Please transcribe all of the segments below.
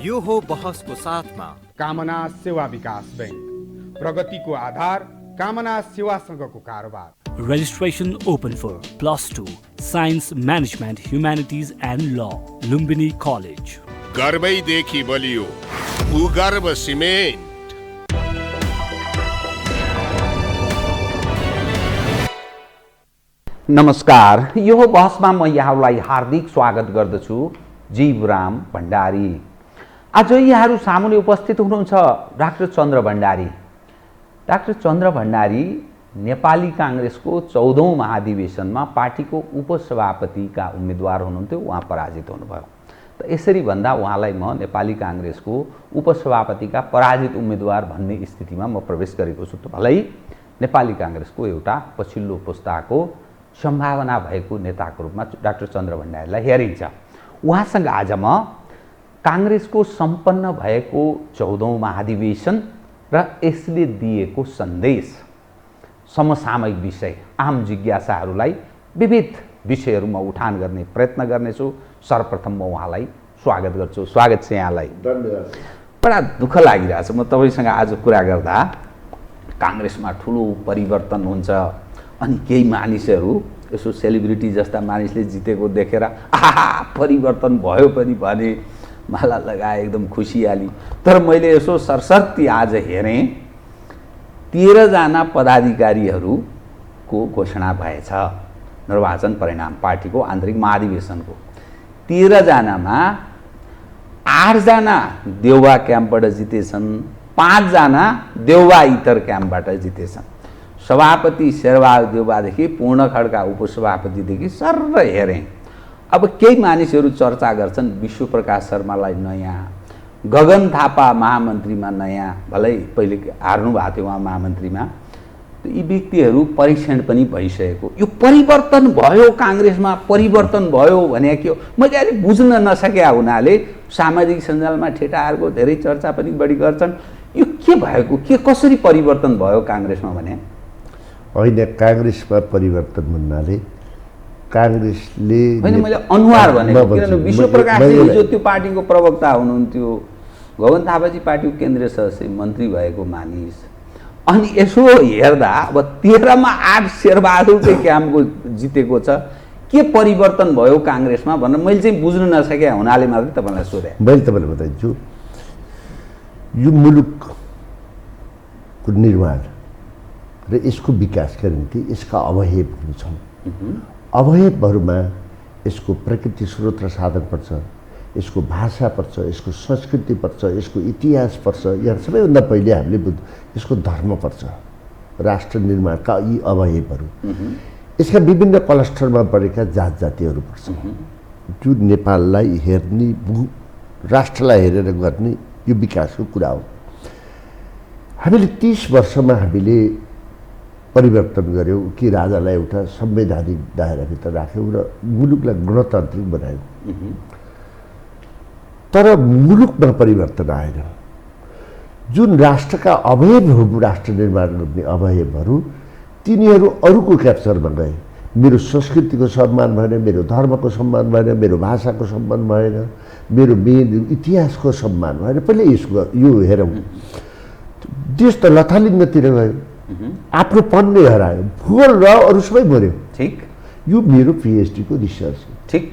यो हो बहसको साथमा कामना सेवा विकास बैंक, प्रगतिको आधार कामना सेवासँगको कारोबार। Registration open for +2 Science Management Humanities and Law, Lumbini College. गर्वैदेखि बलियो भूगर्भ सिमेन्ट। नमस्कार, यो बहसमा म यहाँलाई हार्दिक स्वागत गर्दछु। जीवराम भण्डारी। आज यहाँहरू सामुने उपस्थित हुनुहुन्छ डाक्टर चन्द्र भण्डारी। डाक्टर चन्द्र भण्डारी नेपाली काङ्ग्रेसको 14औं महाधिवेशनमा पार्टीको उपसभापतिका उम्मेदवार हुनुहुन्थ्यो, उहाँ पराजित हुनुभयो। त यसरी भन्दा उहाँलाई म नेपाली काङ्ग्रेसको उपसभापतिका पराजित उम्मेदवार भन्ने स्थितिमा म प्रवेश गरेको छु। त भलै नेपाली काङ्ग्रेसको एउटा पछिल्लो पुस्ताको सम्भावना भएको नेताको रूपमा डाक्टर चन्द्र भण्डारीलाई हेरिन्छ। उहाँसँग आज म काङ्ग्रेसको सम्पन्न भएको 14औं महाधिवेशन र यसले दिएको सन्देश, समसामयिक विषय, आम जिज्ञासाहरूलाई विविध विषयहरूमा उठान गर्ने प्रयत्न गर्नेछु। सर्वप्रथम म उहाँलाई स्वागत गर्छु। स्वागत छ यहाँलाई। धन्यवाद। बडा दुःख लागिरहेछ म तपाईँसँग आज कुरा गर्दा। काङ्ग्रेसमा ठुलो परिवर्तन हुन्छ अनि केही मानिसहरू यसो सेलिब्रिटी जस्ता मानिसले जितेको देखेर आहा परिवर्तन भयो पनि भने माला लगाए, एकदम खुसियाली। तर मैले यसो सरसर्ती आज हेरेँ, 13 जना पदाधिकारीहरूको घोषणा भएछ निर्वाचन परिणाम पार्टीको आन्तरिक महाधिवेशनको। 13 जनामा 8 जना देउवा क्याम्पबाट जितेछन्, 5 जना देउवा इतर क्याम्पबाट जितेछन्। सभापति शेरबहादुर देउवादेखि पूर्ण खड्का उपसभापतिदेखि सर्र हेरेँ। अब केही मानिसहरू चर्चा गर्छन् विश्वप्रकाश शर्मालाई नयाँ, गगन थापा महामन्त्रीमा नयाँ, भलै पहिले हार्नु भएको थियो उहाँ महामन्त्रीमा। यी व्यक्तिहरू परीक्षण पनि भइसकेको। यो परिवर्तन भयो काङ्ग्रेसमा, परिवर्तन भयो भने के हो मैले अलिक बुझ्न नसके हुनाले सामाजिक सञ्जालमा ठेटाहरूको धेरै चर्चा पनि बढी गर्छन्। यो के भएको, के कसरी परिवर्तन भयो काङ्ग्रेसमा भने? होइन, काङ्ग्रेसमा परिवर्तन भन्नाले काङ्ग्रेसले होइन, मैले अनुहार भनेको, किनभने विश्वप्रकाशले हिजो त्यो पार्टीको प्रवक्ता हुनुहुन्थ्यो, गगन थापाजी पार्टीको केन्द्रीय सदस्य मन्त्री भएको मानिस, अनि यसो हेर्दा अब 13 मा 8 शेरबहादुरकै क्याम्पको जितेको छ। के परिवर्तन भयो काङ्ग्रेसमा भनेर मैले चाहिँ बुझ्न नसके हुनाले मात्रै तपाईँलाई सोधेँ। मैले तपाईँलाई बताइदिन्छु, यो मुलुकको निर्माण र यसको विकासका निम्ति यसका अवयवहरू छन्। अवयवहरूमा यसको प्रकृति स्रोत र साधन पर्छ, यसको भाषा पर्छ, यसको संस्कृति पर्छ, यसको इतिहास पर्छ। यहाँ सबैभन्दा पहिले हामीले यसको धर्म पर्छ, राष्ट्र निर्माणका यी अवयवहरू। यसका विभिन्न क्लस्टरमा परेका जात जातिहरू पर्छ, जो नेपाललाई हेर्ने, राष्ट्रलाई हेरेर गर्ने यो विकासको कुरा हो। हामीले 30 वर्षमा हामीले परिवर्तन गऱ्यौँ कि राजालाई एउटा संवैधानिक दायराभित्र राख्यौँ र मुलुकलाई गणतान्त्रिक बनायौँ। तर मुलुकमा परिवर्तन आएन। जुन राष्ट्रका अवयवहरू, राष्ट्र निर्माण गर्ने अवयवहरू, तिनीहरू अरूको क्याप्चरमा गए। मेरो संस्कृतिको सम्मान भएन, मेरो धर्मको सम्मान भएन, मेरो भाषाको सम्मान भएन, मेरो मेन इतिहासको सम्मान भएन। पहिले यसको यो हेरौँ, देश त लथालिङ्गतिर गयो, आफ्नो पन्ने हरायो, भूगोल र अरू सबै मर्यो। ठिक, यो मेरो पिएचडी को रिसर्च हो। ठिक,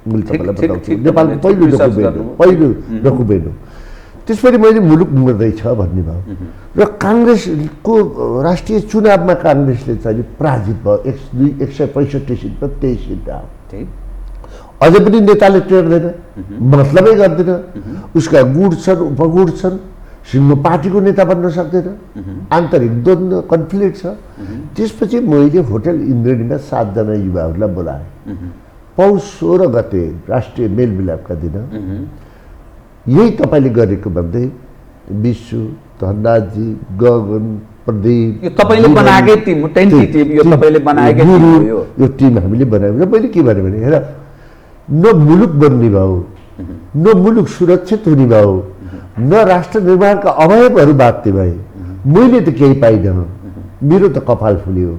मैले तपाईँलाई बताउँछु, नेपालको पहिलो डकुमेन्ट हो। त्यसपछि मैले मुलुक मर्दैछ भन्ने भयो र काङ्ग्रेसको राष्ट्रिय चुनावमा काङ्ग्रेसले चाहिँ पराजित भयो। 165 सिटमा 23 सिट आयो। अझै पनि नेताले टेर्दैन, मतलबै गर्दैन, उसका गुण छन्, उपगुण छन्, सिङ्गो पार्टीको नेता बन्न सक्दैन, आन्तरिक द्वन्द्व, कन्फ्लिक्ट छ। त्यसपछि मैले होटल इन्द्रेणीमा 7 जना युवाहरूलाई बोलाएँ। पौष 16 गते राष्ट्रिय मेलमिलापका दिन यही तपाईँले गरेको भन्दै विश्व, धनराजजी, गगन, प्रदीप, यो तपाईँले बनाएकै टिम, टेन्टेटिभ यो तपाईँले बनाएकै टिम हो। यो टिम हामीले बनायौँ र मैले के भने हेर, न मुलुक बन्ने भयो, न मुलुक सुरक्षित हुने भयो, न राष्ट्र निर्माणका अवयवहरू बाँच्ने भए। मैले त केही पाइनँ, मेरो त कपाल फुल्यो।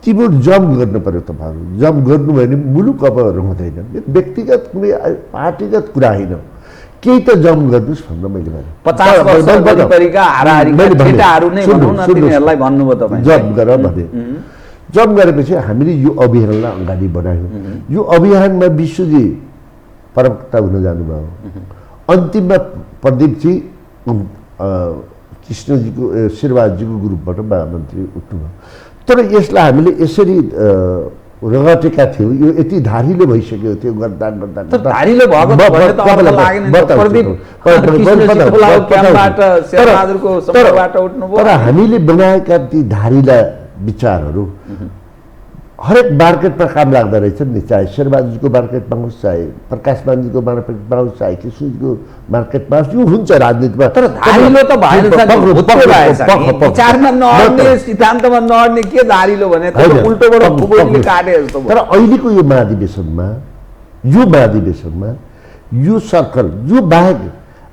तिम्रो जम गर्नु पर्यो, तपाईँहरू जम गर्नु भयो भने मुलुक अब हुँदैन। व्यक्तिगत कुनै पार्टीगत कुरा होइन, केही त जम्प गर्नुहोस् भनेर मैले भने 50 वर्ष वरिपरिका हाराहारीका केटाहरू नै भनौँ न तिनीहरूलाई भन्नुभयो तपाईँ जम्प गर भने जम्प गरेपछि हामीले यो अभियानलाई अगाडि बढायौँ यो अभियानमा विश्वजी प्रवक्ता हुन जानुभयो अन्तिममा प्रदीपजी कृष्णजीको शेरबहादुरजीको ग्रुपबाट महामन्त्री उठ्नुभयो तर यसलाई हामीले यसरी रगटेका थियौँ यो यति धारिलो भइसकेको थियो गर्दा गर्दा धारिलो भएको त भने त अर्थ लागेन प्रदीप कृष्णजी खोलाको क्याम्पबाट शेरबहादुरको समूहबाट उठ्नुभयो तर हामीले बनाएका ती धारिला विचारहरू हरेक मार्केटमा काम लाग्दो रहेछ नि चाहे शेरबहादुरजीको मार्केटमा होस् चाहे प्रकाश मानजीको मार्केटमा होस् चाहे कृष्णजीको मार्केटमा होस् यो हुन्छ राजनीतिमा तर धारिलो त भएन विचारमा नअड्ने सिद्धान्तमा नअड्ने के धारिलो भने उल्टोबाट फुबोडीले काटे जस्तो तर अहिलेको यो महाधिवेशनमा यो सर्कल यो बाहेक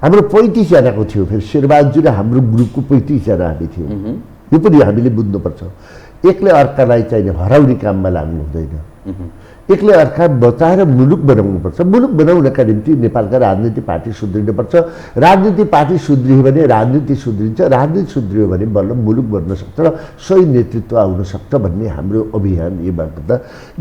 हाम्रो 35 जनाको थियो फेरि शेरबहादुरजी र हाम्रो ग्रुपको 35 जना हामी थियौँ यो पनि हामीले बुझ्नुपर्छ एकले अर्कालाई चाहिँ हराउने काममा लाग्नु हुँदैन एकले अर्का बचाएर मुलुक बनाउनुपर्छ मुलुक बनाउनका निम्ति नेपालका राजनीतिक पार्टी सुध्रिनुपर्छ राजनीतिक पार्टी सुध्रियो भने राजनीति सुध्रिन्छ राजनीति सुध्रियो भने बल्ल मुलुक बन्न सक्छ र सही नेतृत्व आउन सक्छ भन्ने हाम्रो अभियान योबाट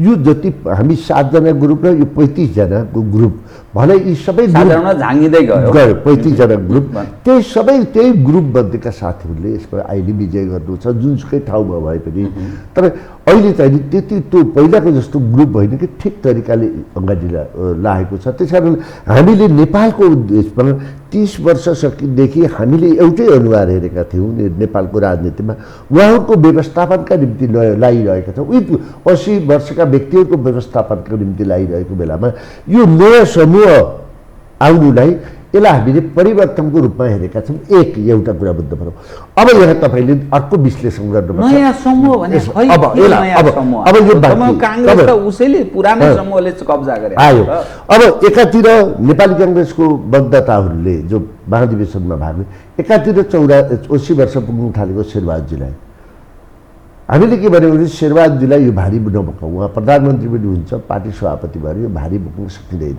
यो जति हामी 7 जना ग्रुप र यो 35 जनाको ग्रुप भने यी सबै झाँगिँदै गयो 35 जना ग्रुप त्यही ग्रुप मध्येका साथीहरूले यसमा अहिले विजय गर्नु छ जुनसुकै ठाउँमा भए पनि तर अहिले चाहिँ त्यति त्यो पहिलाको जस्तो ग्रुप होइन कि ठिक तरिकाले अगाडि लागेको छ त्यसकारण हामीले नेपालको उद्देश्यमा 30 वर्षदेखि हामीले एउटै अनुहार हेरेका थियौँ नेपालको राजनीतिमा उहाँहरूको व्यवस्थापनका निम्ति लागिरहेका छौँ 80 वर्षका व्यक्तिहरूको व्यवस्थापनका निम्ति लागिरहेको बेलामा यो नयाँ समूह आउनुलाई यसलाई हामीले परिवर्तनको रूपमा हेरेका छौँ एउटा कुरा बुझ्नु पर्यो अब यहाँ तपाईँले अर्को विश्लेषण गर्नुपर्छ नयाँ समूह भने अब यो कांग्रेस त उसैले पुरानो समूहले कब्जा गरे आयो अब एकातिर नेपाली कांग्रेसको बद्धताहरूले जो महाधिवेशनमा भाग एकातिर 80 वर्ष पुग्न थालेको शेरबहादुरजीलाई हामीले के भन्यो भने शेरबहादुरजीलाई यो भारी नबोकाउँ उहाँ प्रधानमन्त्री पनि हुन्छ पार्टी सभापति भएर यो भारी बोक्न सकिँदैन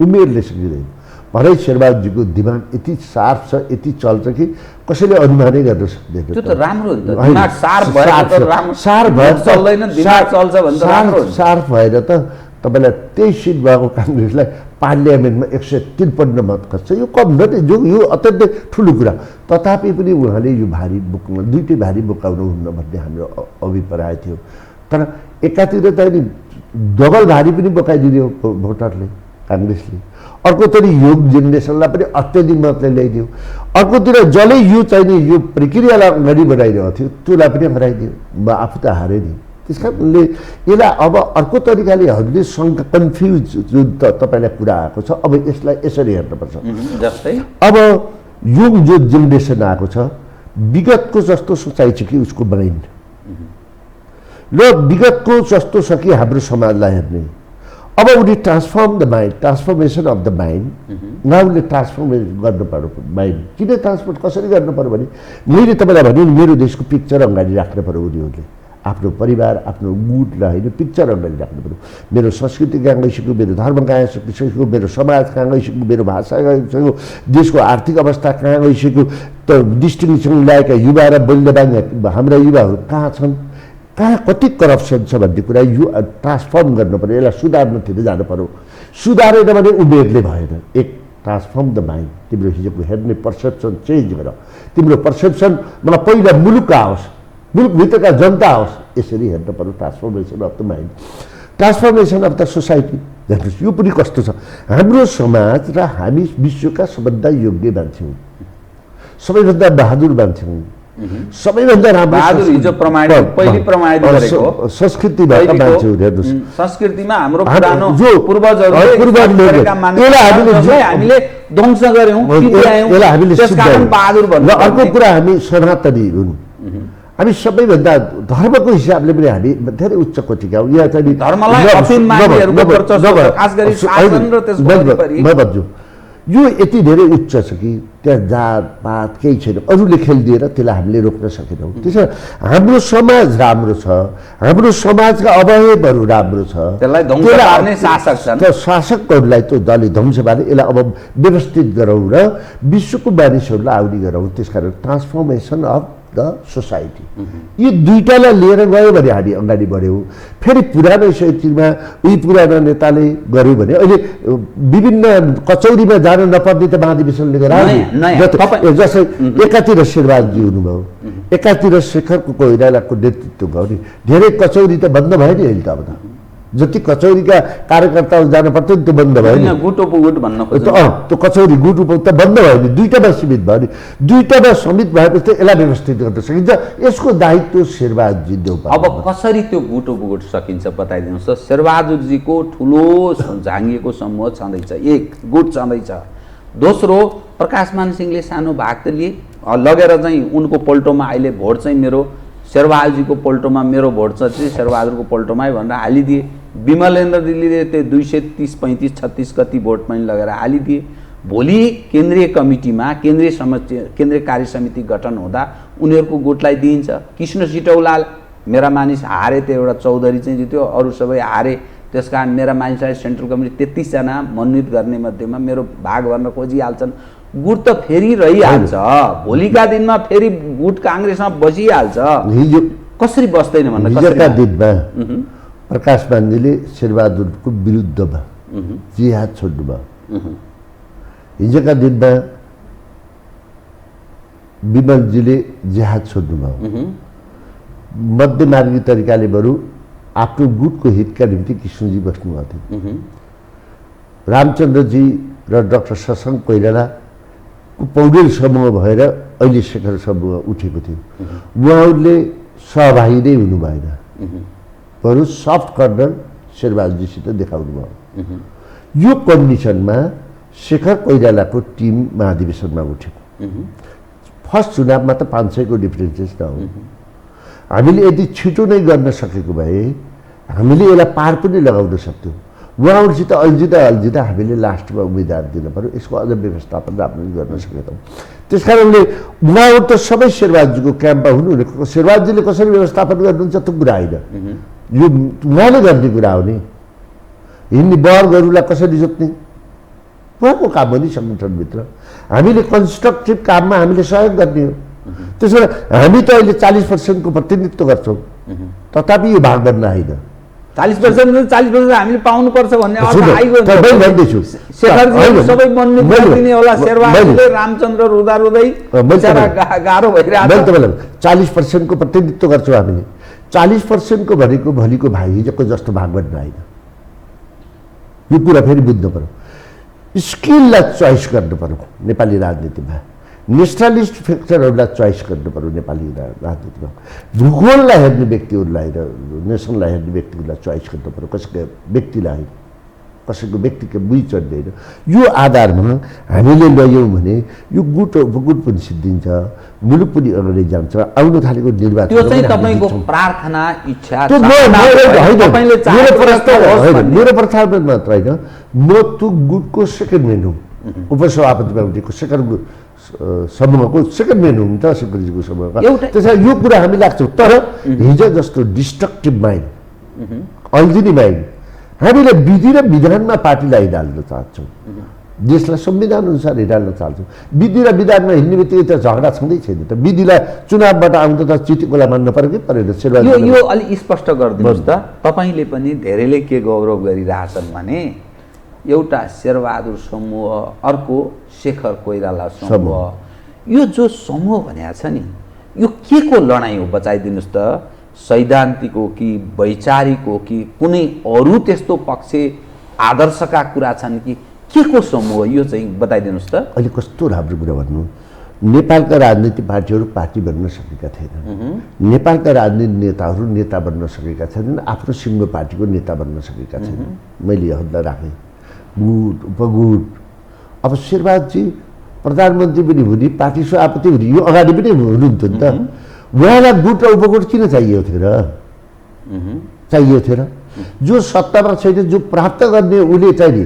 उमेरले सकिँदैन भरै शेरबहादुरजीको दिमाग यति सार्प छ यति चल्छ कि कसैले अनुमानै गर्न सक्दैन त्यो त राम्रो हो नि दिमाग सार्प भएर त राम्रो सार्प भएर चल्दैन दिमाग चल्छ भने त राम्रो हो सार्प भएर त तपाईलाई 23 सिट भएको कांग्रेसलाई पार्लियामेन्टमा 153 मत खस्छ यो कम न जो यो अत्यन्तै ठुलो कुरा तथापि पनि उहाँले यो भारी बोक्न दुईटै भारी बोकाउनु हुन्न भन्ने हाम्रो अभिप्राय थियो तर एकातिर त नि डबल भारी पनि बोकाइदियो भोटरले कांग्रेसले अर्कोतिर योग जेनेरेसनलाई पनि अत्याधिक मतले ल्याइदियो अर्कोतिर जसले यो चाहिँ यो प्रक्रियालाई अगाडि बढाइरहेको थियो त्यसलाई पनि हराइदियो म आफू त हारेँ नि त्यस कारणले यसलाई अब अर्को तरिकाले हजुरले कन्फ्युज जुन तपाईँलाई कुरा आएको छ अब यसलाई यसरी हेर्नुपर्छ जस्तै अब यो जो जेनेरेसन आएको छ विगतको जस्तो सोचाइ छ कि उसको माइन्ड र विगतको जस्तो छ कि हाम्रो समाजलाई हेर्ने अब उनी ट्रान्सफर्मेसन अफ द माइन्ड उहाँले ट्रान्सफर्मेसन गर्नु पर्यो माइन्ड किन ट्रान्सफर्म कसरी गर्नु पर्यो भने मैले तपाईँलाई भने मेरो देशको पिक्चर अगाडि राख्नु पर्यो उनीहरूले आफ्नो परिवार आफ्नो गुटलाई होइन पिक्चर अगाडि राख्नु पर्यो मेरो संस्कृति कहाँ गइसक्यो मेरो धर्म कहाँ गइसक्यो मेरो समाज कहाँ गइसक्यो मेरो भाषा गइसक्यो देशको आर्थिक अवस्था कहाँ गइसक्यो त डिस्टिङसँग ल्याएका युवा र बलिदान हाम्रा युवाहरू कहाँ छन् कहाँ कति करप्सन छ भन्ने कुरा यो ट्रान्सफर्म गर्नु पर्यो यसलाई सुधार्नतिर जानु पर्यो सुधारेन भने उमेरले भएन एक ट्रान्सफर्म द माइन्ड तिम्रो हिजोको हेर्ने पर्सेप्सन चेन्ज गर तिम्रो पर्सेप्सन मलाई पहिला मुलुक आओस् मुलुकभित्रका जनता आओस् यसरी हेर्नु पर्यो transformation of the mind transformation of the society हेर्नुहोस् यो पनि कस्तो छ हाम्रो समाज र हामी विश्वका सबभन्दा योग्य मान्छे हौँ सबैभन्दा बहादुर मान्छे हौँ सबैभन्दा राम्रो बहादुर हिजो प्रमाणित पहिले प्रमाणित गरेको संस्कृति भएका मान्छेहरू हेर्नुहोस् संस्कृतिमा हाम्रो पुरानो पूर्वजहरूले हामीले ध्वंस गर्यौं यसलाई हामीले त्यसकारण बहादुर भन्नु र अर्को कुरा हामी सनातनी हुन् हामी सबैभन्दा धर्मको हिसाबले पनि हामी धेरै उच्च कोटिका हौँ यहाँ चाहिँ धर्मलाई अफिम मान्नेहरूको वर्चस्व खास गरी शासन र त्यसको वरिपरि म भन्छु यो यति धेरै उच्च छ कि त्यहाँ जातपात केही छैन, अरूले खेलिदिएर त्यसलाई हामीले रोक्न सकेनौँ। त्यसो हाम्रो समाज राम्रो छ, हाम्रो समाजका अवयवहरू राम्रो छ, त्यसलाई ध्वंस पार्ने शासक छन्। शासकहरूलाई त दलले ध्वंस पार्ने, यसलाई अब व्यवस्थित गरौँ र विश्वको मानिसहरूलाई आउने गरौँ। त्यसकारण ट्रान्सफर्मेसन अफ द सोसाइटी, यी दुईटालाई लिएर गयो भने हामी अगाडि बढ्यौँ। फेरि पुरानो स्थितिमा उही पुरानो नेताले गर्यो भने अहिले विभिन्न कचौरीमा जान नपर्ने त महाधिवेशनले गरायो। जस्तै एकातिर शेरबहादुरजी हुनुभयो, एकातिर शेखर कोइरालाको नेतृत्व भयो नि, धेरै कचौरी त बन्द भयो नि अहिले त। अब त जति कचौरीका कार्यकर्ताहरू जानु पर्थ्यो नि त्यो बन्द भयो नि। गुट उपगुट भन्न खोज्छ त्यो कचौरी गुट उप त बन्द भयो नि, दुईटामा सीमित भयो नि। दुईटामा सीमित भएपछि त यसलाई व्यवस्थित गर्न सकिन्छ। यसको दायित्व शेरबहादुरजी देउपा। अब कसरी त्यो गुट उपगुट सकिन्छ बताइदिनुहोस् त। शेरबहादुरजीको ठुलो झाँगिएको समूह छँदैछ, एक गुट छँदैछ। दोस्रो, प्रकाशमान सिंहले सानो भाग त लिए लगेर चाहिँ उनको पल्टोमा अहिले भोट चाहिँ मेरो शेरबहादुरजीको पल्टोमा मेरो भोट चाहिँ शेरबहादुरको पल्टोमा भनेर हालिदिए। विमलेन्द्र दिल्लीले त्यो 230, 35, 36 कति भोट पनि लगेर हालिदिए। भोलि केन्द्रीय कमिटीमा केन्द्रीय कार्य समिति गठन हुँदा उनीहरूको गुटलाई दिइन्छ। कृष्ण सिटौलाल मेरा मानिस हारे, त्यो एउटा चौधरी चाहिँ जित्यो, अरू सबै हारे। त्यसकारण मेरा मानिसलाई सेन्ट्रल कमिटी 33 जना मनोनित गर्ने मध्येमा मेरो भाग भन्न खोजिहाल्छन्। गुट त फेरि रहिहाल्छ, भोलिका दिनमा फेरि गुट काङ्ग्रेसमा बसिहाल्छ। हिजो कसरी बस्दैन भन्दा हिजोका दिनमा प्रकाश बान्जीले शेरबहादुरको विरुद्धमा जिहाद छोड्नुभयो। हिजोका दिनमा विमलजीले जिहाद छोड्नुभयो। मध्यमार्गी तरिकाले बरु आफ्नो गुटको हितका निम्ति कृष्णजी बस्नुभएको थियो। रामचन्द्रजी र डाक्टर शशाङ्क कोइराला पौडेल समूह भएर अहिले शेखर समूह उठेको थियो। उहाँहरूले सहभागी नै हुनु भएन, बरु सफ्ट कर्नर शेरबहादुरजीसित देखाउनु भयो। यो कन्डिसनमा शेखर कोइरालाको टिम महाधिवेशनमा उठ्यो। फर्स्ट चुनावमा त 500 को डिफरेन्सेस नहो। हामीले यदि छिटो नै गर्न सकेको भए हामीले यसलाई पार पनि लगाउन सक्थ्यौँ। उहाँहरूसित अल्झिँदा हामीले लास्टमा उम्मेदवार दिन पर्यो। यसको अझ व्यवस्थापन राम्ररी गर्न सकेनौँ। त्यस कारणले उहाँहरू त सबै शेरबहादुरजीको क्याम्पमा हुनु। शेरबहादुरजीले कसरी व्यवस्थापन गर्नुहुन्छ त्यो कुरा होइन, यो उहाँले गर्ने कुरा हो नि। हिँड्ने वर्गहरूलाई कसरी जोत्ने उहाँको काम हो नि सङ्गठनभित्र। हामीले कन्स्ट्रक्टिभ काममा हामीले सहयोग गर्ने हो। त्यसो भए हामी त अहिले 40% को प्रतिनिधित्व गर्छौँ, तथापि यो भाग बन्न होइन। 40% 40% हामीले पाउनुपर्छ भन्ने अर्थ आइगयो। भन्दैछु सबै मनोनित गरिदिने होला। शेरबहादुरले रामचन्द्र रुँदा रुँदै गाह्रो भइरहेको छ। 40% को प्रतिनिधित्व गर्छौँ हामीले। 40% को भनेको भोलिको भाइ हिजोको जस्तो भाग बन्न होइन। यो कुरा फेरि बुझ्नु पर्यो। स्किललाई चोइस गर्नु पर्यो नेपाली राजनीतिमा। नेसनलिस्ट फ्याक्टरहरूलाई चोइस गर्नु पर्यो नेपाली राजनीतिमा। भूगोललाई हेर्ने व्यक्तिहरूलाई र नेसनलाई हेर्ने व्यक्तिहरूलाई चोइस गर्नु पर्यो, कसैको व्यक्तिलाई, कसैको व्यक्तिको बुझ चढ्दैन। यो आधारमा हामीले लयौँ भने यो गुट पनि सिद्धिन्छ, मुलुक पनि अगाडि जान्छ। आउनु थालेको निर्वाचन त्यो चाहिँ तपाईँको प्रार्थना इच्छा मेरो प्रस्ताव मात्र होइन, म त्यो गुटको सेकेन्ड म्यान हुँ। उपसभापतिमा उठेको सेकेन्ड समूहको सेकेन्ड म्यान हुन् त शेखरजीको समूहका। त्यसैले यो कुरा हामी लाग्छौँ। तर हिजो जस्तो डिस्ट्रक्टिभ माइन्ड, अल्झिने माइन्ड हामीले विधि र विधानमा पार्टीलाई हिँडाल्न चाहन्छौँ। देशलाई संविधान अनुसार हिँडाल्न चाहन्छौँ। विधि र विधानमा हिँड्ने बित्तिकै त झगडा छँदै छैन त। विधिलाई चुनावबाट आउँदा त चितिकोलाई मान्न पर्यो कि परेन। यो अलिक स्पष्ट गरिदिनुहोस् त। तपाईँले पनि धेरैले के गौरव गरिरहेछन् भने एउटा शेरबहादुर समूह, अर्को शेखर कोइराला समूह। यो जो समूह भनेको छ नि, यो के को लडाइँ हो बताइदिनुहोस् त। सैद्धान्तिक हो कि वैचारिक हो कि कुनै अरू त्यस्तो पक्ष आदर्शका कुरा छन् कि के को समूह यो चाहिँ बताइदिनुहोस् त। अहिले कस्तो राम्रो कुरा भन्नु। नेपालका राजनीतिक पार्टीहरू पार्टी बन्न सकेका थिएनन्। नेपालका राजनीतिक नेताहरू नेता बन्न सकेका छैनन्। आफ्नो सिङ्गो पार्टीको नेता बन्न सकेका छैनन्। मैले हद्द राखेँ। गुट उपगुट। अब शेरबहादुरजी प्रधानमन्त्री पनि हुने, पार्टी सभापति हुने, यो अगाडि पनि हुनुहुन्थ्यो नि त। उहाँलाई गुट र उपगुट किन चाहिएको थियो र? चाहिएको थियो र? जो सत्तामा छैन, जो प्राप्त गर्ने उसले चाहिँ नि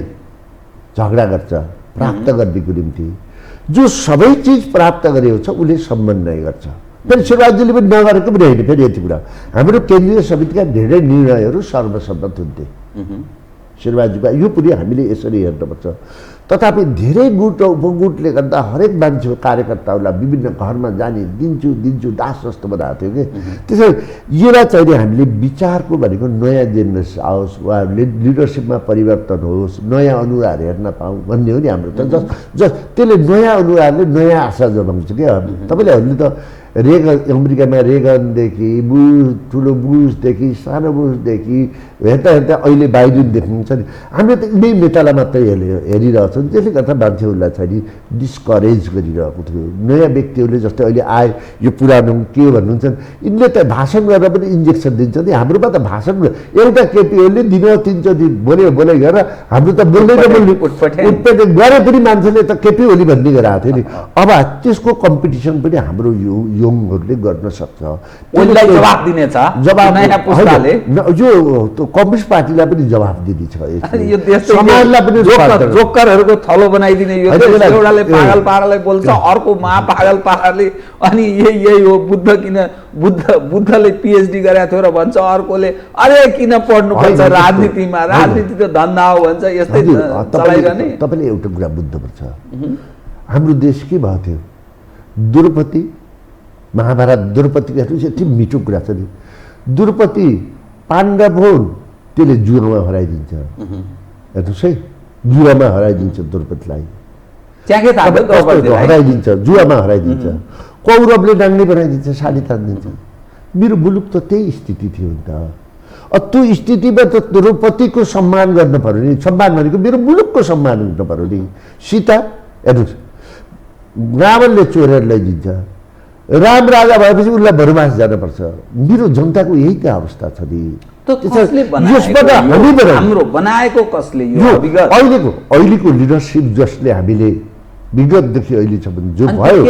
झगडा गर्छ, प्राप्त गर्नेको निम्ति जो सबै चिज प्राप्त गरेको छ उसले समन्वय गर्छ। फेरि शेरबहादुरले पनि नगरेको पनि होइन। फेरि यति कुरा हाम्रो केन्द्रीय समितिका धेरै निर्णयहरू सर्वसम्मत हुन्थे शेरबहादुरका। यो पनि हामीले यसरी हेर्नुपर्छ। तथापि धेरै गुट उपगुटले गर्दा हरेक मान्छेको कार्यकर्ताहरूलाई विभिन्न घरमा जाने दिन्छु दास जस्तो बनाएको थियो कि। त्यसैले यसलाई चाहिँ हामीले विचारको भनेको नयाँ जेनेरेसन आओस्, उहाँहरूले लिडरसिपमा परिवर्तन होस्, नयाँ अनुहार हेर्न पाऊँ भन्ने हो नि हाम्रो त। त्यसले नयाँ अनुहारले नयाँ आशा जगाउँछ क्या। तपाईँहरूले त अमेरिकामा रेगनदेखि ठुलो बुसदेखि सानो बुसदेखि हेर्दा अहिले बाइडेन देख्नुहुन्छ नि। हामीले त यिनै नेतालाई मात्रै हेरिरहेछौँ। त्यसले गर्दा मान्छेहरूलाई चाहिँ डिस्करेज गरिरहेको थियो। नयाँ व्यक्तिहरूले जस्तै अहिले आए यो पुरानो के भन्नुहुन्छ यिनले त भाषण गरेर पनि इन्जेक्सन दिन्छ नि। हाम्रोमा त भाषण एउटा केपी ओलीले दिन 3 चोटि बोले गरेर हाम्रो त बोल्दैन उठ्पेटे गरे पनि मान्छेले त केपी ओली भन्ने गराएको थियो नि। अब त्यसको कम्पिटिसन पनि हाम्रो योङहरूले गर्न सक्छ। ओलीलाई जवाफ दिनेछ नयाँ पुस्ताले। यो कम्युनिस्ट पार्टीलाई पनि जवाफ दिने छ। यो देश समाजलाई पनि जोकरहरूको थलो बनाइदिने यो देश। एउटाले पागल पारालाई बोल्छ, अर्को महापागल पाराले अनि यही हो बुद्ध किन बुद्धले पिएचडी गरेको थियो र भन्छ, अर्कोले अरे किन पढ्नुपर्छ राजनीतिमा, राजनीति त धन्दा हो भन्छ। यस्तै चलाइरहने। तपाईँले एउटा कुरा बुझ्नुपर्छ। हाम्रो देश के भएको थियो? द्रौपदी महाभारत द्रौपदीको यति मिठो कुरा छ नि। द्रौपदी पाण्डव हुन्, त्यसले जुवामा हराइदिन्छ। हेर्नुहोस् है, जुवामा हराइदिन्छ द्रौपदीलाई, हराइदिन्छ, जुवामा हराइदिन्छ। कौरवले डाङ्गी बनाइदिन्छ, साडी तानिदिन्छ। मेरो मुलुक त त्यही स्थिति थियो नि त। त्यो स्थितिमा त द्रौपदीको सम्मान गर्नु पर्यो नि। सम्मान भनेको मेरो मुलुकको सम्मान हुनु पर्यो नि। सीता हेर्नुहोस्, रावणले चोरेर ल्याइदिन्छ। राम राजा भएपछि उसलाई वनवास जानुपर्छ। मेरो जनताको यही त अवस्था छ नि। अहिलेको लिडरसिप जसले हामीले विगतदेखि अहिलेसम्म जो भयो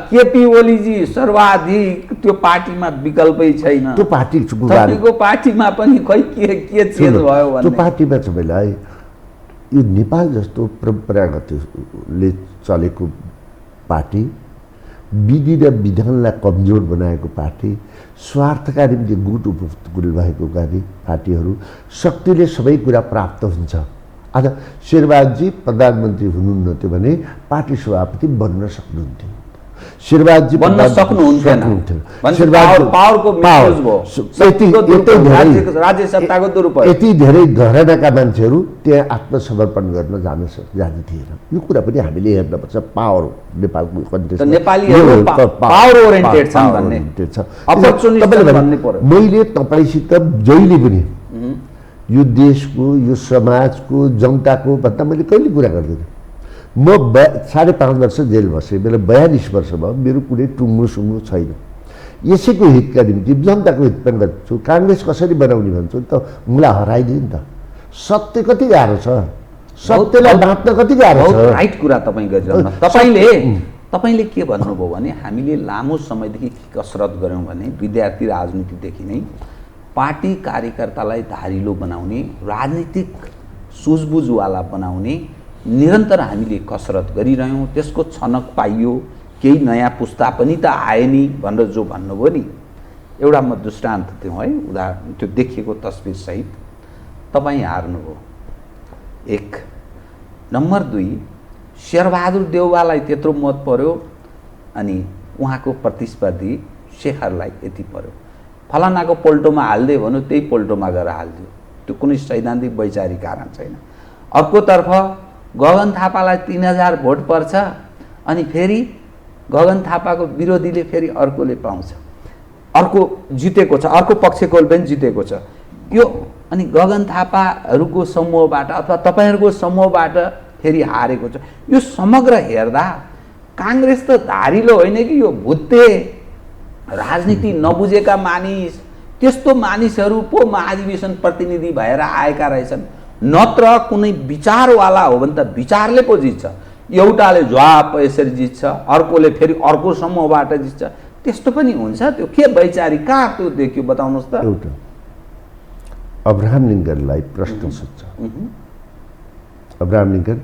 केपी ओलीजी सर्वाधिक त्यो पार्टीमा विकल्पै छैन। त्यो पार्टीमा पनि खै के चेन्ज भयो त्यो पार्टीमा तपाईँलाई यो नेपाल जस्तो परम्परागतले चलेको पार्टी, विधि र विधानलाई कमजोर बनाएको पार्टी, स्वार्थका निम्ति गुट उपगुट भएको पार्टीहरू शक्तिले सबै कुरा प्राप्त हुन्छ। आज शेरबहादुरजी प्रधानमन्त्री हुनुहुन्न थियो भने पार्टी सभापति बन्न सक्नुहुन्थ्यो। शेरबहादुरजी बन्न सक्नुहुन्थेन। राज्य सत्ताको दुरुपयोग। यति धेरै घरानाका मान्छेहरू त्यहाँ आत्मसमर्पण गर्न जाने थिएन। यो कुरा पनि हामीले हेर्नुपर्छ। पावर नेपालको कन्टेक्स्टमा मैले तपाईँसित जहिले पनि यो देशको, यो समाजको, जनताको भन्दा मैले कहिले कुरा गर्दिनँ। म 5.5 वर्ष जेल बसेँ। मेरो 42 वर्ष भयो। मेरो कुनै टुङ्गो छैन। यसैको हितका निम्ति जनताको हित पनि गर्छु। काङ्ग्रेस कसरी बनाउने भन्छु त मलाई हराइदियो नि त। सत्य कति गाह्रो छ, सत्यलाई बाँच्न कति गाह्रो छ। राइट कुरा तपाईँ गरिरहनु। तपाईँले के भन्नुभयो भने हामीले लामो समयदेखि कसरत गऱ्यौँ भने विद्यार्थी राजनीतिदेखि नै पार्टी कार्यकर्तालाई धारिलो बनाउने, राजनीतिक सुझबुझवाला बनाउने निरन्तर हामीले कसरत गरिरह्यौँ। त्यसको छनक पाइयो। केही नयाँ पुस्ता पनि त आए नि भनेर जो भन्नुभयो नि, एउटा म दृष्टान्त दिउँ है, उदाहरण त्यो देखिएको तस्बिरसहित। तपाईँ हार्नुभयो 1। नम्बर 2, शेरबहादुर देउवालाई त्यत्रो मत पर्यो अनि उहाँको प्रतिस्पर्धी शेखरलाई यति पर्यो। फलानाको पोल्टोमा हाल्दे भन्यो, त्यही पोल्टोमा गएर हालिदियो। त्यो कुनै सैद्धान्तिक वैचारिक कारण छैन। अर्कोतर्फ गगन थापालाई 3000 भोट पर्छ अनि फेरि गगन थापाको विरोधीले फेरि अर्कोले पाउँछ। अर्को जितेको छ, अर्को पक्षको पनि जितेको छ। यो अनि गगन थापाहरूको समूहबाट अथवा तपाईँहरूको समूहबाट फेरि हारेको छ। यो समग्र हेर्दा काङ्ग्रेस त धारिलो होइन कि यो भुत्ते राजनीति नबुझेका मानिस, त्यस्तो मानिसहरू पो महाधिवेशन प्रतिनिधि भएर आएका रहेछन्। नत्र कुनै विचारवाला हो भने त विचारले पो जित्छ। एउटाले झ्वाप यसरी जित्छ, अर्कोले फेरि अर्को समूहबाट जित्छ। त्यस्तो पनि हुन्छ? त्यो के वैचारिक कहाँ त्यो देखियो बताउनुहोस् त। एउटा अब्राहम लिङ्कनलाई प्रश्न सोध्छ। अब्राहम लिङ्कन,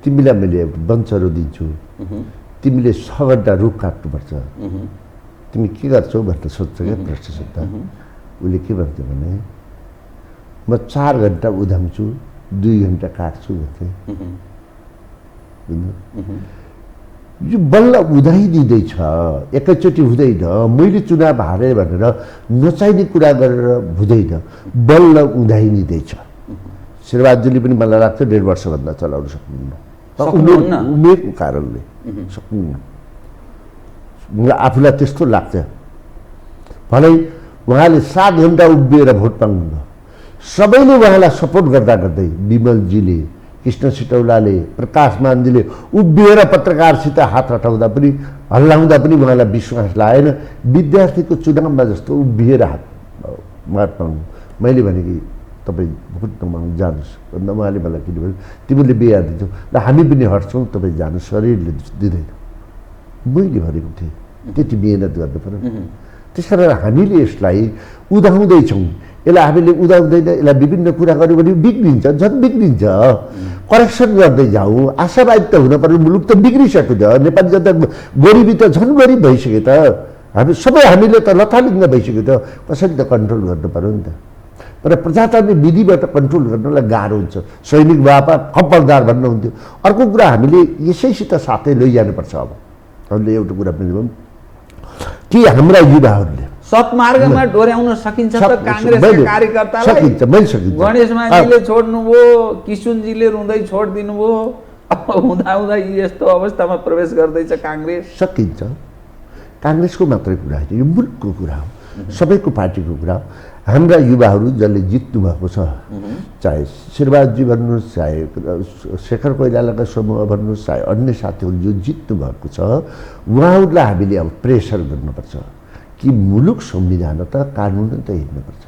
तिमीलाई मैले वनचरो दिन्छु, तिमीले 6 घण्टा रुख काट्नुपर्छ, तिमी के गर्छौ भनेर सोध्छ क्या, प्रश्न सोध्दा उसले के भन्थ्यो भने म 4 घण्टा उधाउँछु, 2 घण्टा काट्छु भन्थे। यो बल्ल उधाइदिँदैछ, एकैचोटि हुँदैन। मैले चुनाव हारेँ भनेर नचाहिने कुरा गरेर हुँदैन, बल्ल उधाइदिँदैछ। शेरबहादुरले पनि मलाई लाग्छ 1.5 वर्षभन्दा चलाउन सक्नुहुन्न, उमेरको कारणले सक्नुहुन्न। मलाई आफूलाई त्यस्तो लाग्छ। भलै उहाँले 7 घण्टा उभिएर भोट माग्नुभयो, सबैले उहाँलाई सपोर्ट गर्दा गर्दै विमलजीले, कृष्ण सिटौलाले, प्रकाश मानजीले उभिएर पत्रकारसित हात हटाउँदा पनि हल्लाउँदा पनि उहाँलाई विश्वास लागेन। विद्यार्थीको चुनावमा जस्तो उभिएर हात माग्नु। मैले भने कि तपाईँ भोट नमाग्नु जानुहोस् भन्दा उहाँले मलाई किन भन्यो, तिमीले बिहा दिन्छौ र हामी पनि हट्छौँ, तपाईँ जानु, शरीरले दिँदैन। मैले भनेको थिएँ त्यति मिहिनेत गर्नु पर्यो। त्यस कारण हामीले यसलाई उदाउँदैछौँ, यसलाई हामीले उदाउँदैन, यसलाई विभिन्न कुरा गर्यो भने बिग्रिन्छ, झन् बिग्रिन्छ। करेक्सन गर्दै जाउँ, आशावादी त हुन पर्यो। मुलुक त बिग्रिसक्यो त, नेपाली जनता गरिबी त झन् गरिब भइसक्यो त, हामी सबै हामीले त लथालिङ्ग भइसक्यो त, कसरी त कन्ट्रोल गर्नु पर्यो नि त। तर प्रजातान्त्रिक विधिबाट कन्ट्रोल गर्नलाई गाह्रो हुन्छ। सैनिक बापा खप्पलदार भन्नुहुन्थ्यो। अर्को कुरा हामीले यसैसित साथै लैजानुपर्छ। अब हामीले एउटा कुरा पनि भनौँ कि हाम्रा युवाहरूले सत्मार्गमा डोर्याउन सकिन्छ त काङ्ग्रेसका कार्यकर्तालाई? सकिन्छ, मैले सकिन्छ। गणेश मान्जीले छोड्नुभयो, किशुनजीले रुँदै छोडिदिनुभयो, अब हुँदा हुँदा यस्तो अवस्थामा प्रवेश गर्दैछ काङ्ग्रेस। सकिन्छ। काङ्ग्रेसको मात्रै कुरा होइन, यो मुलुकको कुरा हो, सबैको पार्टीको कुरा हो। हाम्रा युवाहरू जसले जित्नु भएको छ, चाहे शेरबहादुरजी भन्नुहोस्, चाहे शेखर कोइरालाका समूह भन्नुहोस्, चाहे अन्य साथीहरू जो जित्नु भएको छ, उहाँहरूलाई हामीले अब प्रेसर गर्नुपर्छ कि मुलुक संविधान त कानुन त हेर्नुपर्छ।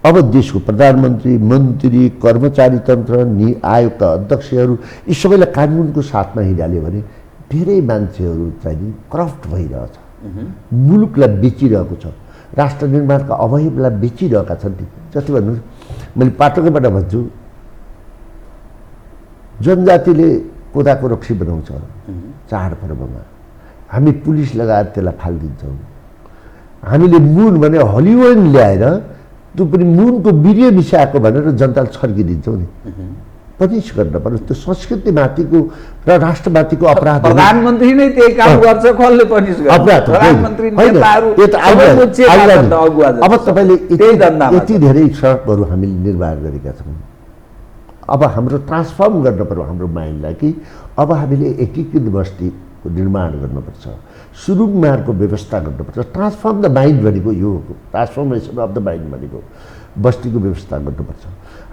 अब देशको प्रधानमन्त्री, मन्त्री, कर्मचारी तन्त्र, आयोगका अध्यक्षहरू यी सबैलाई कानुनको साथमा हिँडाल्यो भने धेरै मान्छेहरू चाहिँ करप्ट भइरहेछ, मुलुकलाई बेचिरहेको छ, राष्ट्र निर्माणका अवयवलाई बेचिरहेका छन्। जति भन्नु, मैले पाटोकोबाट भन्छु, जनजातिले कोदाको रक्सी बनाउँछ चाडपर्वमा, हामी पुलिस लगाएर त्यसलाई फालिदिन्छौँ। हामीले मुन भने हलिउड ल्याएर त्यो पनि मुनको बिर्य मिसाएको भनेर जनताले छर्किदिन्छौँ नि। पनिस गर्न पर्यो, त्यो संस्कृतिमाथिको र राष्ट्रमाथिको अपराध। प्रधानमन्त्री नै त्यही काम गर्छ, कसले पनिस गर्छ? प्रधानमन्त्री नेताहरू अब तपाईँले यति धेरै सडकहरू हामीले निर्माण गरेका छौँ। अब हाम्रो ट्रान्सफर्म गर्न पर्यो हाम्रो माइन्डलाई कि अब हामीले एकीकृत बस्तीको निर्माण गर्नुपर्छ, सुरुङ मार्गको व्यवस्था गर्नुपर्छ। ट्रान्सफर्म द माइन्ड भनेको यो हो, ट्रान्सफर्मेसन अफ द माइन्ड भनेको बस्तीको व्यवस्था गर्नुपर्छ।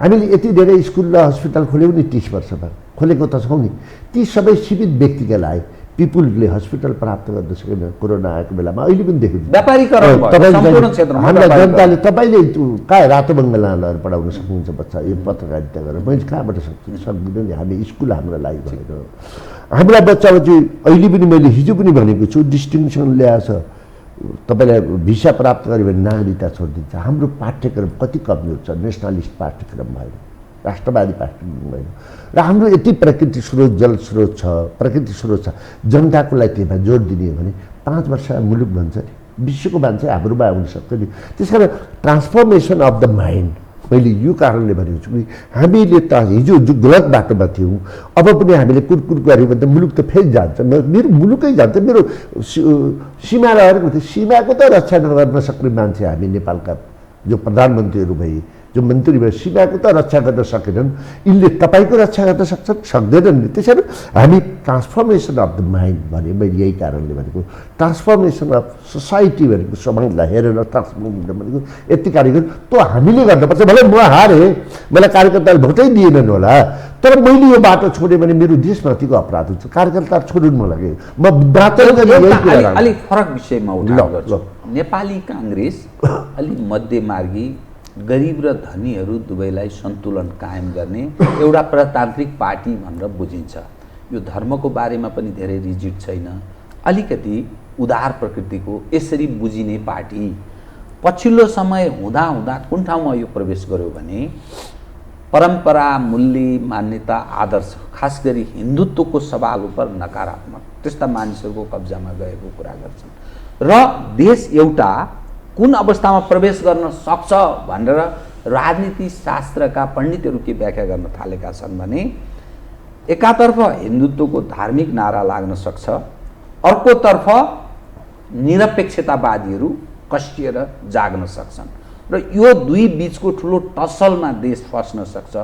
हामीले यति धेरै स्कुल र हस्पिटल खोल्यौँ नि, 30 वर्षमा खोलेको त छौँ नि। ती सबै सीमित व्यक्तिका लागि पिपुलले हस्पिटल प्राप्त गर्न सकेन कोरोना आएको बेलामा। अहिले पनि देख्नु हाम्रा जनताले, तपाईँले कहाँ रातो बङ्गलालाई पढाउन सक्नुहुन्छ बच्चा, यो पत्रकारिता गरेर मैले कहाँबाट सक्दिनँ नि। हामी स्कुल हाम्रो लागि भनेको हाम्रा बच्चामा चाहिँ अहिले पनि मैले हिजो पनि भनेको छु, डिस्टिङसन ल्याएछ, तपाईँलाई भिसा प्राप्त गर्यो भने नागरिकता छोडिदिन्छ। हाम्रो पाठ्यक्रम कति कमजोर छ, नेसनलिस्ट पाठ्यक्रम भएन, राष्ट्रवादी पाठ्यक्रम भएन। र हाम्रो यति प्राकृतिक स्रोत, जल स्रोत छ, प्राकृतिक स्रोत छ, जनताको लागि त्यसमा जोड दिने हो भने 5 वर्ष मुलुक भन्छ नि, विश्वको मान्छे हाम्रोमा आउन सक्छ नि। त्यस कारण ट्रान्सफर्मेसन अफ द माइन्ड मैले यो कारणले भनेको छु कि हामीले त हिजो जो गलत बाटोमा थियौँ, अब पनि हामीले कुरकुर गऱ्यौँ भने त मुलुक त फेरि जान्छ। मेरो मुलुकै जान्छ, मेरो सीमा रहेको थियो। सीमाको त रक्षा नगर्न सक्ने मान्छे हामी नेपालका जो प्रधानमन्त्रीहरू भए, जो मन्त्री भए, सीमाको त रक्षा गर्न सकेनन्, यिनले तपाईँको रक्षा गर्न सक्छन्? सक्दैनन् नि। त्यसैले हामी ट्रान्सफर्मेसन अफ द माइन्ड भने मैले यही कारणले भनेको, ट्रान्सफर्मेसन अफ सोसाइटी भनेको समाजलाई हेरेर ट्रान्सफर्मेसन भनेको यति कार्यक्रम त हामीले गर्नुपर्छ। भलै म हारेँ, मलाई कार्यकर्ताले भोटै दिएनन् होला, तर मैले यो बाटो छोडेँ भने मेरो देशमाथिको अपराध हुन्छ। कार्यकर्ता छोड्नु मलाई म अलिक फरक विषयमा उठान गर्छु। नेपाली काङ्ग्रेस अलि मध्यमार्गी, गरिब र धनीहरू दुवैलाई सन्तुलन कायम गर्ने एउटा प्रजातान्त्रिक पार्टी भनेर बुझिन्छ। यो धर्मको बारेमा पनि धेरै रिजिड छैन, अलिकति उदार प्रकृतिको यसरी बुझिने पार्टी। पछिल्लो समय हुँदा हुँदा कुन ठाउँमा यो प्रवेश गर्यो भने परम्परा, मूल्य, मान्यता, आदर्श, खास गरी हिन्दुत्वको सवाल उपर नकारात्मक त्यस्ता मानिसहरूको कब्जामा गएको कुरा गर्छन् र देश एउटा कुन अवस्थामा प्रवेश गर्न सक्छ भनेर राजनीति शास्त्रका पण्डितहरू के व्याख्या गर्न थालेका छन् भने एकातर्फ हिन्दुत्वको धार्मिक नारा लाग्न सक्छ, अर्कोतर्फ निरपेक्षतावादीहरू कसिएर जाग्न सक्छन् र यो दुई बीचको ठुलो टसलमा देश फस्न सक्छ।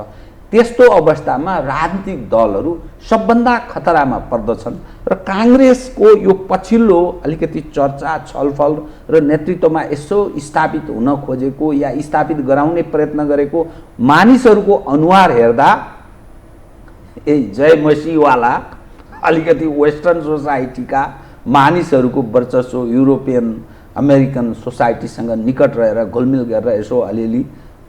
त्यस्तो अवस्थामा राजनीतिक दलहरू सबभन्दा खतरामा पर्दछन् र काङ्ग्रेसको यो पछिल्लो अलिकति चर्चा, छलफल र नेतृत्वमा यसो स्थापित हुन खोजेको या स्थापित गराउने प्रयत्न गरेको मानिसहरूको अनुहार हेर्दा जय मसीवाला अलिकति वेस्टर्न सोसाइटीका मानिसहरूको वर्चस्व युरोपियन अमेरिकन सोसाइटीसँग निकट रहेर घुलमिल गरेर यसो अलिअलि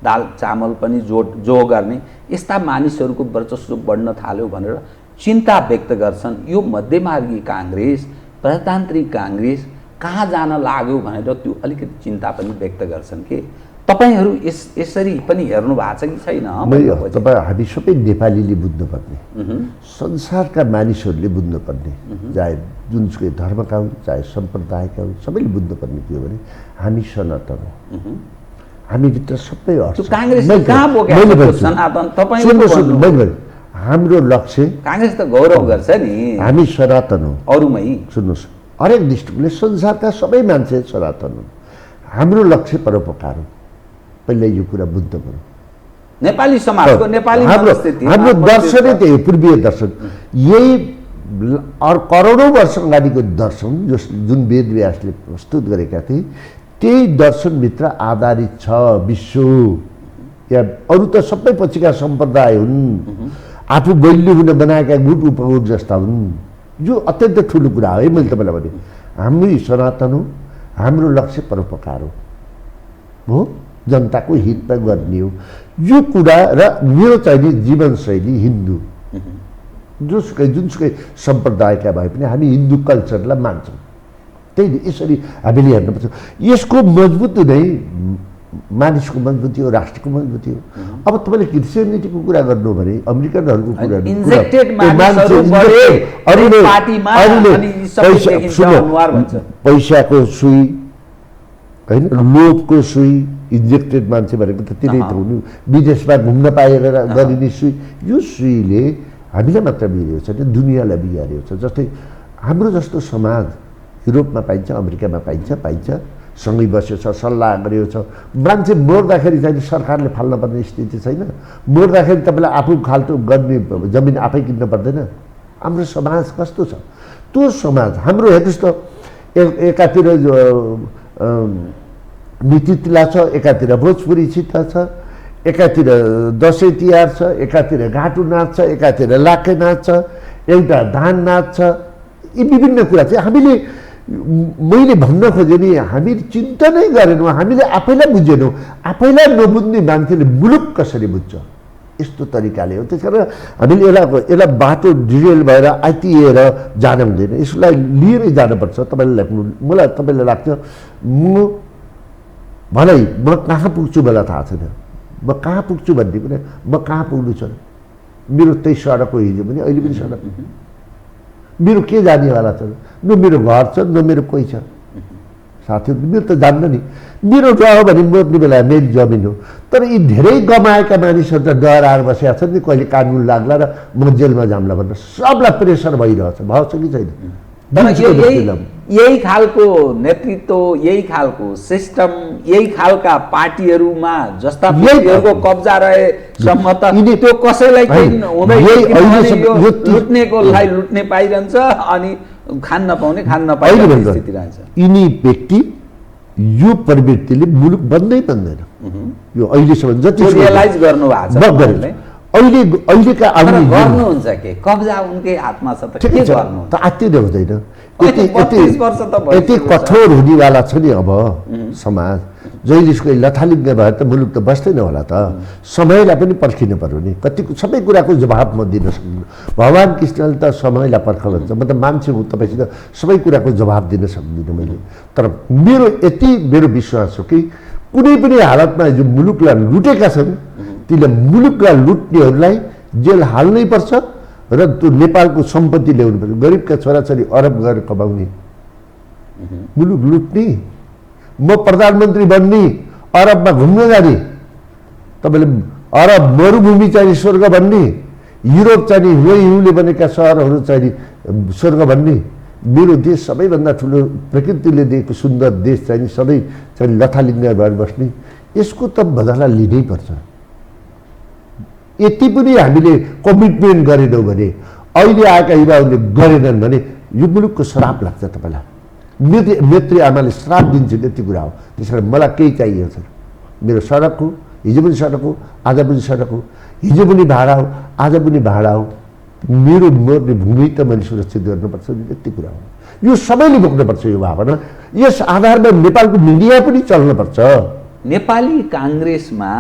दाल चामल पनि जो गर्ने यस्ता मानिसहरूको वर्चस्व बढ्न थाल्यो भनेर चिन्ता व्यक्त गर्छन्। यो मध्यमार्गी काङ्ग्रेस, प्रजातान्त्रिक काङ्ग्रेस कहाँ जान लाग्यो भनेर त्यो अलिकति चिन्ता पनि व्यक्त गर्छन् के तपाईहरू यसरी पनि हेर्नु भएको छ कि छैन? हामी सबै नेपालीले बुझ्नुपर्ने, संसारका मानिसहरूले बुझ्नुपर्ने, चाहे जुनसुकै धर्मका हुन् चाहे सम्प्रदायका हुन् सबैले बुझ्नुपर्ने के हो भने हामी सनातन हौँ। हामीभित्र सबै हाम्रो लक्ष्य काङ्ग्रेस त गौरव गर्छ नि हामी सनातन हौँ। अरूमै सुन्नुहोस्, हरेक दृष्टिकोणले संसारका सबै मान्छे सनातन हुन्। हाम्रो लक्ष्य परोपकार हो। पहिला यो कुरा बुझ्नु पर्यो। नेपाली समाजको नेपाली मनस्थिति हाम्रो दर्शनै त्यही पूर्वीय दर्शन, यही करोडौँ वर्ष अगाडिको दर्शन जुन वेदव्यासले प्रस्तुत गरेका थिए त्यही दर्शनभित्र आधारित छ विश्व। या अरू त सबै पछिका सम्प्रदाय हुन्, आफू बलियो हुन बनाएका गुट उपगुट जस्ता हुन्। यो अत्यन्त ठुलो कुरा हो है। मैले तपाईँलाई भने हामी सनातन हो, हाम्रो लक्ष्य परोपकार हो, जनताको हितमा गर्ने हो यो कुरा। र मेरो चाहिँ जीवनशैली हिन्दू, जुनसुकै सम्प्रदायका भए पनि हामी हिन्दू कल्चरलाई मान्छौँ। त्यही यसरी हामीले हेर्नुपर्छ। यसको मजबुती नै मानिसको मजबुती हो, राष्ट्रको मजबुती हो। अब तपाईँले क्रिस्चियनिटीको कुरा गर्नु भने अमेरिकनहरूको कुरा पैसाको सुई होइन, लोभको सुई, इन्जेक्टेड मान्छे भनेको त तिनै त हुनु, विदेशमा घुम्न पाएर गरिने सुई। यो सुईले हामीलाई मात्र बिगारेको छैन, दुनियाँलाई बिगारेको छ। जस्तै हाम्रो जस्तो समाज युरोपमा पाइन्छ, अमेरिकामा पाइन्छ, सँगै बसेको छ, सल्लाह गरेको छ। मान्छे मर्दाखेरि चाहिँ सरकारले फाल्न पर्ने स्थिति छैन। मर्दाखेरि तपाईँलाई आफू खाल्टो गर्ने जमिन आफै किन्न पर्दैन। हाम्रो समाज कस्तो छ त्यो समाज हाम्रो हेर्नुहोस् त, एकातिर नीतितिला छ, एकातिर भोजपुरी चित्त छ, एकातिर दसैँ तिहार छ, एकातिर घाटु नाच छ, एकातिर लाखे नाच छ, एउटा धान नाच छ। यी विभिन्न कुरा चाहिँ हामीले मैले भन्न खोजेँ नि हामीले चिन्ता नै गरेनौँ, हामीले आफैलाई बुझेनौँ। आफैलाई नबुझ्ने मान्छेले मुलुक कसरी बुझ्छ यस्तो तरिकाले हो। त्यस कारण हामीले यसलाई बाटो डिरेल भएर आइतिएर जान हुँदैन, यसलाई लिएरै जानुपर्छ। मलाई तपाईँलाई लाग्छ भलै म कहाँ पुग्छु मलाई थाहा छैन, म कहाँ पुग्छु भन्ने कुरा म कहाँ पुग्नु छ मेरो त्यही सडक हो। हिजो पनि अहिले पनि सडक, मेरो के जानेवाला छ न, मेरो घर छ न मेरो कोही छ। साथीहरू मेरो त जान्न नि, मेरो रह्यो भने मर्ने बेला मेरो जमिन हो। तर यी धेरै गमाएका मानिसहरू त डराएर बसेका छन् नि, कहिले कानुन लाग्ला र म जेलमा जाम्ला भनेर सबलाई प्रेसर भइरहेछ। भएको छ कि छैन? यही खालको नेतृत्व, यही खालको सिस्टम, यही खालका पार्टीहरूमा जस्ता पार्टीहरूको कब्जा रहेसम्म त त्यो कसैलाई लुट्नेकोलाई लुट्ने पाइरहन्छ अनि खान नपाउने स्थिति रहन्छ। यिनी व्यक्ति यो प्रवृत्तिले मुलुक बन्दैन। यो अहिलेसम्म जति रियलाइज गर्नु भएको छ अहिलेका गर्नुहुन्छ के कब्जा उनकै हातमा छ त के गर्नु त आत्तिँदै हुँदैन। यति कठोर हुनेवाला छ नि अब समाज। जहिलेसको लथालिङ्ग भए त मुलुक त बस्दैन होला त। समयलाई पनि पर्खिनु पर्यो नि, कतिको सबै कुराको जवाब म दिन सक्दिनँ। भगवान् कृष्णले त समयलाई पर्ख भन्छ, म त मान्छे हुँ, तपाईँसित सबै कुराको जवाब दिन सक्दिनँ मैले। तर मेरो विश्वास हो कि कुनै पनि हालतमा जो मुलुकलाई लुटेका छन् तिनले मुलुकलाई लुट्नेहरूलाई जेल हाल्नै पर्छ र त्यो नेपालको सम्पत्ति ल्याउनु पर्छ। गरिबका छोराछोरी अरब गएर कमाउने, मुलुक लुट्ने, म प्रधानमन्त्री बन्ने, अरबमा घुम्न जाने, तपाईँले अरब मरुभूमि चाहिँ स्वर्ग भन्ने, युरोप चाहिँ हिउँले बनेका सहरहरू चाहिँ स्वर्ग भन्ने, मेरो देश सबैभन्दा ठुलो प्रकृतिले दिएको सुन्दर देश चाहिँ सधैँ चाहिँ लथालिङ्ग भएर बस्ने, यसको त बदला लिनै पर्छ। यति पनि हामीले कमिटमेन्ट गरेनौँ भने, अहिले आएका युवाहरूले गरेनन् भने यो मुलुकको श्राप लाग्छ तपाईँलाई। मेत्री आमाले श्राप दिन्छन्, यति कुरा हो। त्यस कारण मलाई केही चाहिएको छ, मेरो सडक हो, हिजो पनि सडक हो, आज पनि सडक हो, हिजो पनि भाडा हो, आज पनि भाडा हो, मेरो मर्ने भूमि त मैले सुरक्षित गर्नुपर्छ, यति कुरा हो। यो सबैले बोक्नुपर्छ यो भावना। यस आधारमा नेपालको मिडिया पनि चल्नुपर्छ। नेपाली काङ्ग्रेसमा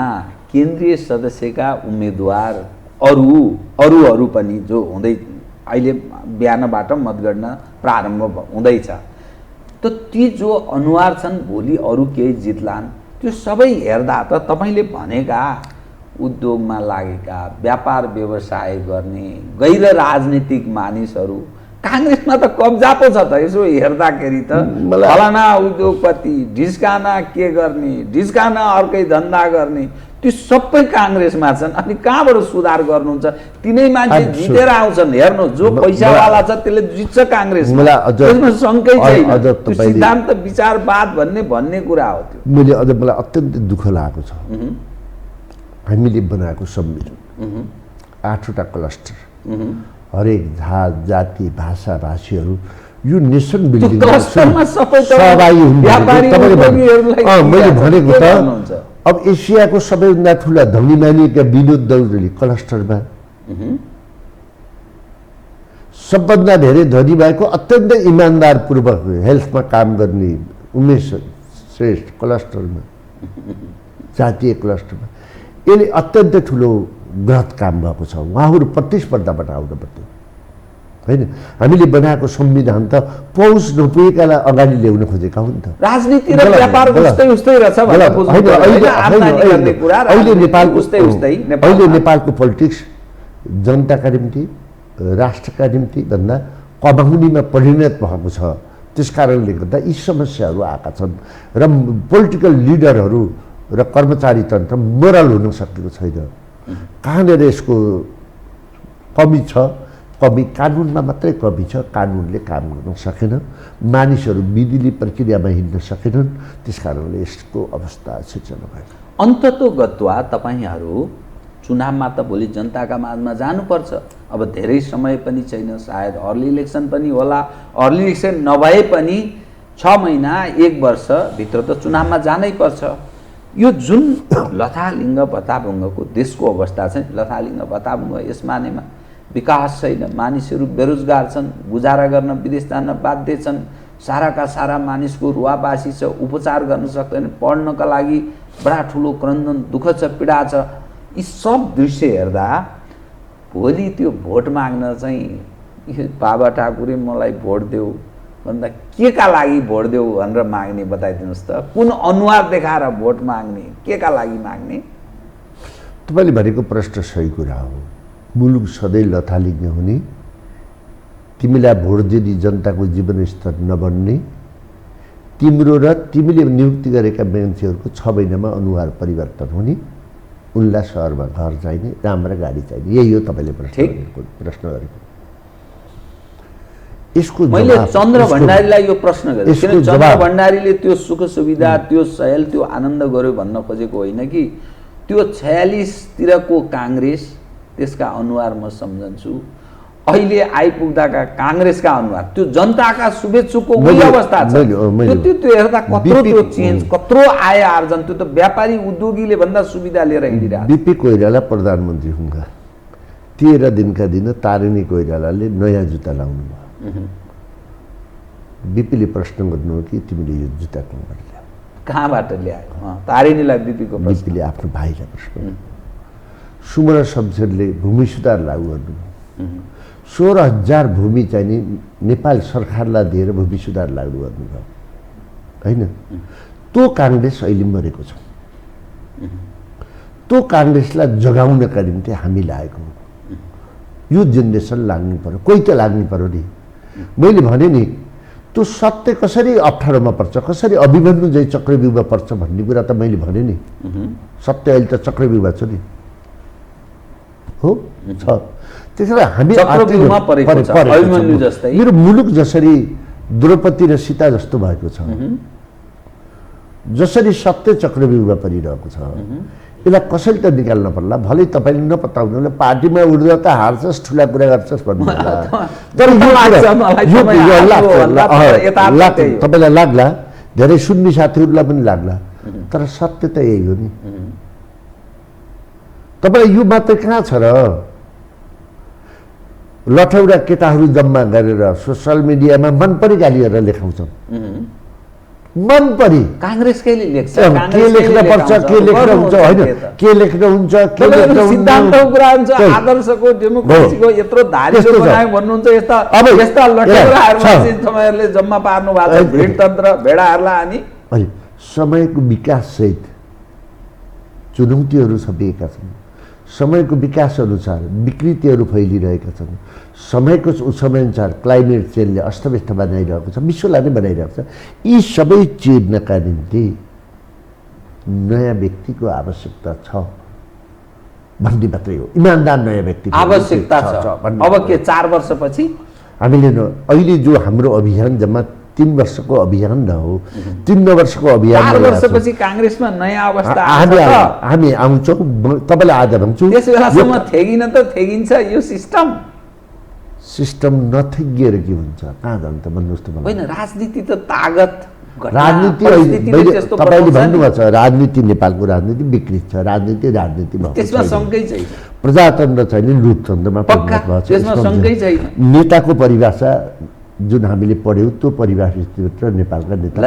केन्द्रीय सदस्यका उम्मेदवार अरू पनि जो हुँदै अहिले बिहानबाट मतगणना प्रारम्भ हुँदैछ, त ती जो अनुहार छन् भोलि अरू केही जित्लान्, त्यो सबै हेर्दा त तपाईँले भनेका उद्योगमा लागेका, व्यापार व्यवसाय गर्ने गैर राजनीतिक मानिसहरू काङ्ग्रेसमा त कब्जा पो छ त। यसो हेर्दाखेरि त फलाना उद्योगपति ढिस्काना के गर्ने, ढिस्काना अर्कै धन्दा गर्ने, त्यो सबै काङ्ग्रेसमा छन्। अनि कहाँबाट सुधार गर्नुहुन्छ? तिनै मान्छे जितेर आउँछन्। हेर्नु, जो पैसावाला छ त्यसले जित्छ काङ्ग्रेसमा, त्यसमा शङ्कै छैन। त्यो सिद्धान्त विचारवाद भन्ने कुरा हो। त्यो मलाई अत्यन्त दुःख लागेको छ। हामीले बनाएको संविधान 8वटा क्लस्टर, हरेक जाति भाषा भाषीहरू यो नेसन बिल्डिङमा सहभागी हुनु। मैले भनेको त अब एसियाको सबैभन्दा ठुला धनी मानिएका विनोद दौडले क्लस्टरमा, सबभन्दा धेरै धनी भएको अत्यन्त इमान्दारपूर्वक हेल्थमा काम गर्ने उमेश श्रेष्ठ क्लस्टरमा, जातीय क्लस्टरमा, यसले अत्यन्त ठुलो गलत काम भएको छ। उहाँहरू प्रतिस्पर्धाबाट आउनु पर्थ्यो होइन। हामीले बनाएको संविधान त पहुँच नपुगेकालाई अगाडि ल्याउन खोजेका हुन् त। राजनीति र व्यापार उस्तै रहेछ भनेर बुझ्नु। अहिले नेपालको पोलिटिक्स जनताका निम्ति, राष्ट्रका निम्ति भन्दा कमाउनेमा परिणत भएको छ। त्यस कारणले गर्दा यी समस्याहरू आएका छन् र पोलिटिकल लिडरहरू र कर्मचारी तन्त्र मोरल हुन सकेको छैन। कहाँनिर यसको कमी छ? कमी कानुनमा मात्रै कमी छ। कानुनले काम गर्न सकेन, मानिसहरू विधिली प्रक्रियामा हिँड्न सकेनन्। त्यस कारणले यसको अवस्था सिर्जना भयो। अन्ततोगत्वा तपाईँहरू चुनावमा त भोलि जनताका माझमा जानुपर्छ। अब धेरै समय पनि छैन, सायद अर्ली इलेक्सन पनि होला। अर्ली इलेक्सन नभए पनि 6 महिना 1 वर्षभित्र त चुनावमा जानै पर्छ। यो जुन लथालिङ्ग भत्ताभुङ्गको देशको अवस्था छ, लथालिङ्ग भत्ताभुङ्ग यस मानेमा विकास छैन, मानिसहरू बेरोजगार छन्, गुजारा गर्न विदेश जान बाध्य छन्, साराका सारा मानिसको रुवाबासी छ, उपचार गर्न सक्दैन, पढ्नका लागि बडा ठुलो क्रन्दन दुःख छ, पीडा छ। यी सब दृश्य हेर्दा भोलि त्यो भोट माग्न चाहिँ बाबा ठाकुरे मलाई भोट देऊ भन्दा के का लागि भोट देऊ भनेर माग्ने बताइदिनुहोस् त। कुन अनुहार देखाएर भोट माग्ने, के का लागि माग्ने? तपाईँले भनेको प्रश्न सही कुरा हो। मुलुक सधैँ लथालिङ्ग हुने, तिमीलाई भोट दिने जनताको जीवनस्तर नबढ्ने, तिम्रो र तिमीले नियुक्ति गरेका मान्छेहरूको 6 महिनामा अनुहार परिवर्तन हुने, उनलाई सहरमा घर चाहिने, राम्रो गाडी चाहिने, यही हो तपाईँले प्रश्न गरेको। यसको मैले चन्द्र भण्डारीलाई यो प्रश्न गरेँ, किन चन्द्र भण्डारीले त्यो सुख सुविधा, त्यो सयल, त्यो आनन्द गर्यो भन्न खोजेको होइन कि त्यो 46 तिरको काङ्ग्रेस त्यसका अनुहार म सम्झन्छु। अहिले आइपुग्दाका काङ्ग्रेसका अनुहार, त्यो जनताका शुभेच्छुको उही अवस्था छ। त्यो हेर्दा कत्रो त्यो चेन्ज, कत्रो आय आर्जन, त्यो त व्यापारी उद्योगीले भन्दा सुविधा लिएर हिँडिरहेको। बिपी कोइराला प्रधानमन्त्री हुँदा 13 दिनका दिन तारिणी कोइरालाले नयाँ जुत्ता लाउनु भयो। बिपीले प्रश्न गर्नु कि तिमीले यो जुत्ता कहाँबाट ल्याऊ? कहाँबाट ल्यायो तारिणीलाई बिपीको प्रश्न बिपीले आफ्नो भाइलाई प्रश्न सुमन शमशेरले भूमि सुधार लागू गर्नुभयो 16,000 भूमि चाहिँ नि नेपाल सरकारलाई दिएर भूमि सुधार लागू गर्नुभयो होइन त्यो काङ्ग्रेस अहिले मरेको छ त्यो काङ्ग्रेसलाई जगाउनका निम्ति हामी लागेको यो जेनेरेसन लाग्नु पर्यो कोही त लाग्नु पर्यो नि मैले भने नि त्यो सत्य कसरी अप्ठ्यारोमा पर्छ कसरी अभिमन्यु जै चक्रव्यूहमा पर्छ भन्ने कुरा त मैले भने नि सत्य अहिले त चक्रव्यूहमा छ नि हो छ त्यसैले हामी चक्रव्यूहमा परेको छ अभिमन्यु जस्तै मेरो मुलुक जसरी द्रौपदी र सीता जस्तो भएको छ जसरी सत्य चक्रव्यूहमा परिरहेको छ यसलाई कसैले त निकाल्न पर्ला भलै तपाईँले नपताउनु पार्टीमा उड्दा त हार्छस् ठुला कुरा गर्छस् भन्नु होला तर तपाईँलाई लाग्ला धेरै सुन्ने साथीहरूलाई पनि लाग्ला तर सत्य त यही हो नि तपाईँलाई यो मात्रै कहाँ छ र लठौरा केटाहरू जम्मा गरेर सोसल मिडियामा मन परी गाली गरेर लेखाउँछन् मन परी काङ्ग्रेसकैले लेख्छ के लेख्न पर्छ के लेख्न हुन्छ होइन के लेख्न हुन्छ के लेख्न सिद्धान्तको कुरा हुन्छ आदर्शको डेमोक्रेसीको यत्रो धारिलो बनायो भन्नुहुन्छ यस्ता लठौराहरू तपाईँहरूले जम्मा पार्नु भएको छ भिडतन्त्र भेडाहरूलाई अनि समयको विकास सहित चुनौतीहरू छपिएका छन् समयको विकास अनुसार विकृतिहरू फैलिरहेका छन् समयको समयअनुसार क्लाइमेट चेन्जले अस्तव्यस्त बनाइरहेको छ विश्वलाई नै बनाइरहेको छ यी सबै चिर्नका निम्ति नयाँ व्यक्तिको आवश्यकता छ भन्ने मात्रै हो इमान्दार नयाँ व्यक्ति आवश्यकता छ अब के 4 वर्षपछि हामीले अहिले जो हाम्रो अभियान जम्मा 3 वर्षको अभियान न हो 3 वर्षको अभियान 4 वर्षपछि काङ्ग्रेसमा नयाँ अवस्था हामी आउँछौँ तपाईँलाई आज भन्छु त्यस बेलासम्म थेगिन त थेगिन्छ यो सिस्टम नथेगिएर के हुन्छ कहाँ जान्छ भन्नुहोस् त होइन राजनीति त तागत राजनीति तपाईँले भन्नुभएको छ राजनीति नेपालको राजनीति विकृत छ राजनीति त्यसमा शङ्कै छैन प्रजातन्त्र छैन लोकतन्त्रमा नेताको परिभाषा जुन हामीले पढ्यौँ त्यो परिभाषाभित्र नेपालका नेता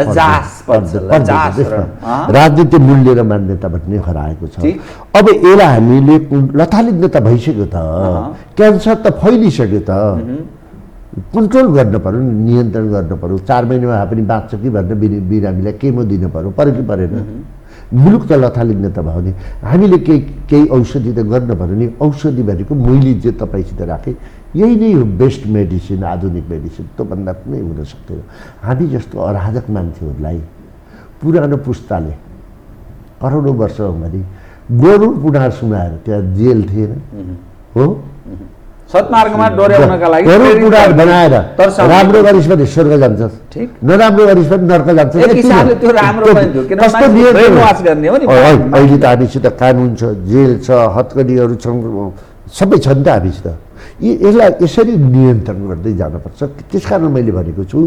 राजनीति मूल्य र मान्यता भन्ने हराएको छ अब यसलाई हामीले लथालिङ्ग त भइसक्यो त क्यान्सर त फैलिसक्यो त कन्ट्रोल गर्न पर्यो नियन्त्रण गर्न पर्यो 4 महिनामा पनि बाँच्छ कि भनेर बिरामीलाई केमो दिनु पर्यो कि परेन मुलुक त लथालिङ्ग त भयो नि हामीले केही औषधि त गर्न पर्यो नि औषधि भनेको मैले जे तपाईँसित राखेँ यही नै हो बेस्ट मेडिसिन आधुनिक मेडिसिन त्योभन्दा कुनै हुन सक्दैन हामी जस्तो अराजक मान्छेहरूलाई पुरानो पुस्ताले करोडौँ वर्ष अगाडि गोरु पुनार सुनाएर त्यहाँ जेल थिएन हो सत्मार्गमा डोर्याउनका लागि गोरु पुनार बनाएर राम्रो गरिस् भने स्वर्ग जान्छस् नराम्रो गरिस् भने नर्क जान्छस् अहिले त हामीसित कानुन छ जेल छ हतकडीहरू छन् सबै छन् त हामीसित यसलाई यसरी नियन्त्रण गर्दै जानुपर्छ त्यसकारण मैले भनेको छु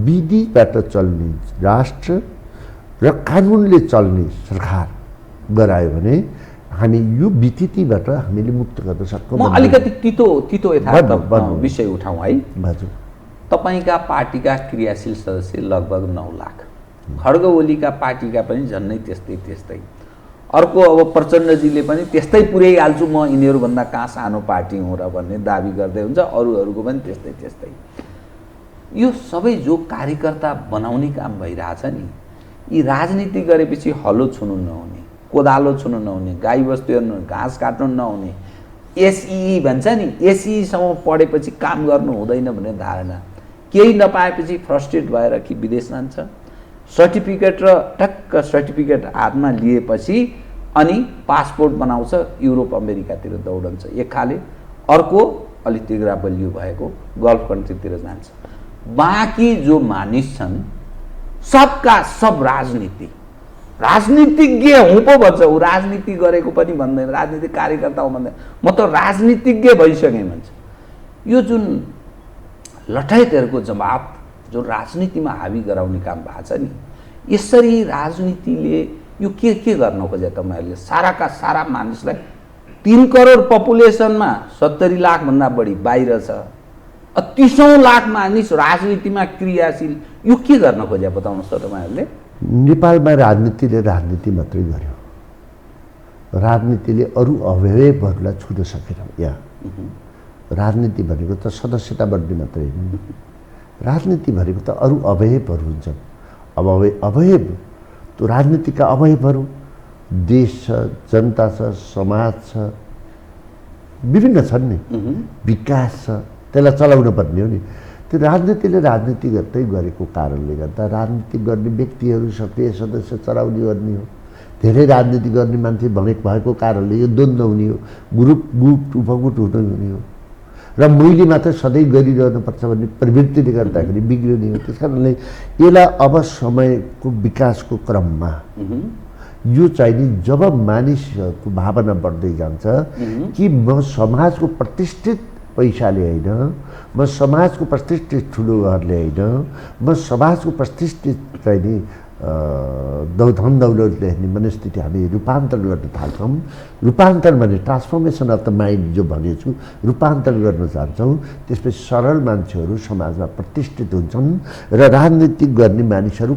विधिबाट चल्ने राष्ट्र र कानुनले चल्ने सरकार गरायो भने हामी यो विकृतिबाट हामीले मुक्त गर्न सक्छौँ म अलिकति तितो यथार्थ विषय उठाउँ है तपाईँका पार्टीका क्रियाशील सदस्य लगभग 9 लाख खड्ग ओलीका पार्टीका पनि झन्नै त्यस्तै अर्को अब प्रचण्डजीले पनि त्यस्तै पुर्याइहाल्छु म यिनीहरूभन्दा कहाँ सानो पार्टी हुँ र भन्ने दाबी गर्दै हुन्छ अरूहरूको पनि त्यस्तै यो सबै जो कार्यकर्ता बनाउने काम भइरहेछ नि यी राजनीति गरेपछि हलो छुनु नहुने कोदालो छुनु नहुने गाईबस्तु हेर्नु घाँस काट्नु नहुने एसई भन्छ नि एसईसम्म पढेपछि काम गर्नु हुँदैन भन्ने धारणा केही नपाएपछि फ्रस्ट्रेट भएर कि विदेश जान्छ सर्टिफिकेट र टक्क सर्टिफिकेट हातमा लिएपछि अनि पासपोर्ट बनाउँछ युरोप अमेरिकातिर दौडन्छ एक खाले अर्को अलि तिग्रा बलियो भएको गल्फ कन्ट्रीतिर जान्छ बाँकी जो मानिस छन् सबका सब राजनीतिज्ञ हुँ पो भन्छ ऊ राजनीति गरेको पनि भन्दैन राजनीतिक कार्यकर्ता हो भन्दैन म त राजनीतिज्ञ भइसकेँ भन्छ यो जुन लठैतहरूको जवाब जो राजनीतिमा हावी गराउने काम भएको छ नि यसरी राजनीतिले यो के गर्न खोजे तपाईँहरूले साराका सारा मानिसलाई 3 करोड पपुलेसनमा 70 लाख भन्दा बढी बाहिर छ 30 लाख मानिस राजनीतिमा क्रियाशील यो के गर्न खोजे बताउनुहोस् त तपाईँहरूले नेपालमा राजनीतिले राजनीति मात्रै गर्यो, राजनीतिले अरू अवयवहरूलाई छुन सकेन। यहाँ राजनीति भनेको त सदस्यता बढ्ने मात्रै होइन, राजनीति भनेको त अरू अवयवहरू हुन्छन्। अब अवयव त्यो राजनीतिका अवयवहरू देश छ, जनता छ, समाज छ, विभिन्न छन् नि, विकास छ, त्यसलाई चलाउन पर्ने हो नि। त्यो राजनीतिले राजनीति गर्दै गरेको कारणले गर्दा राजनीति गर्ने व्यक्तिहरू सक्रिय सदस्य चलाउने गर्ने हो। धेरै राजनीति गर्ने मान्छे भएको कारणले यो द्वन्द्व हुने हो, ग्रुप गुट उपगुट हुने हो र मैले मात्र सधैँ गरिरहनुपर्छ भन्ने प्रवृत्तिले गर्दाखेरि बिग्रिने हो। त्यस कारणले यसलाई अब समयको विकासको क्रममा यो चाहिँ नि जब मानिसको भावना बढ्दै जान्छ कि म समाजको प्रतिष्ठित पैसाले होइन, म समाजको प्रतिष्ठित ठुलो घरले होइन, म समाजको प्रतिष्ठित चाहिँ नि धन दौलतले हेर्ने मनस्थिति हामी रूपान्तरण गर्न थाल्छौँ। रूपान्तरण भने ट्रान्सफर्मेसन अफ द माइन्ड जो भनेछु, रूपान्तरण गर्न चाहन्छौँ। त्यसपछि सरल मान्छेहरू समाजमा प्रतिष्ठित हुन्छन् र राजनीति गर्ने मानिसहरू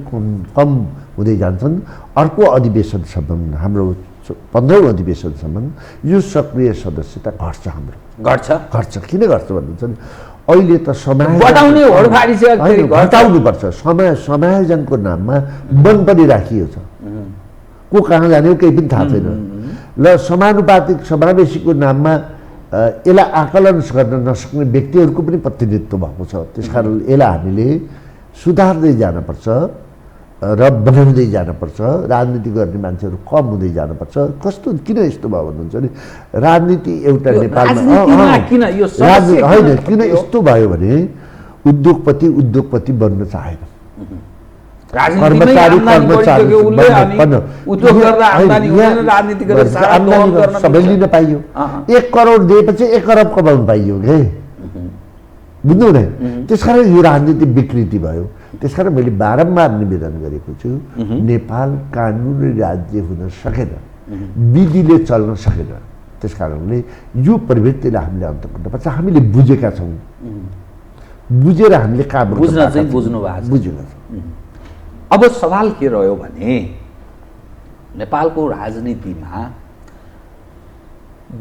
कम हुँदै जान्छन्। अर्को अधिवेशनसम्म, हाम्रो 15औं अधिवेशनसम्म यो सक्रिय सदस्यता घट्छ। हाम्रो घट्छ। किन घट्छ भन्नुहुन्छ भने अहिले त घटाउनुपर्छ। समायोजनको नाममा वन पनि राखिएको छ, को कहाँ जाने हो केही पनि थाहा छैन। ल समानुपातिक समावेशीको नाममा यसलाई आकलन गर्न नसक्ने व्यक्तिहरूको पनि प्रतिनिधित्व भएको छ। त्यसकारण यसलाई हामीले सुधार्दै जानुपर्छ र बनाउँदै जानुपर्छ। राजनीति गर्ने मान्छेहरू कम हुँदै जानुपर्छ। कस्तो किन यस्तो भयो भन्नुहुन्छ भने राजनीति एउटा नेपालमा होइन, किन यस्तो भयो भने उद्योगपति बन्न चाहेन, सबै लिन पाइयो। 1 करोड दिएपछि 1 अरब कमाउनु पाइयो के, बुझ्नु नै। त्यसकारण यो राजनीति विकृति भयो। त्यसकारण मैले बारम्बार निवेदन गरेको छु, नेपाल कानुनी राज्य हुन सकेन, विधिले चल्न सकेन। त्यसकारणले यो प्रवृत्तिलाई हामीले अन्त गर्नुपर्छ। हामीले बुझेका छौँ, बुझेर हामीले काम बुझ्नु भएको छ। अब सवाल के रह्यो भने नेपालको राजनीतिमा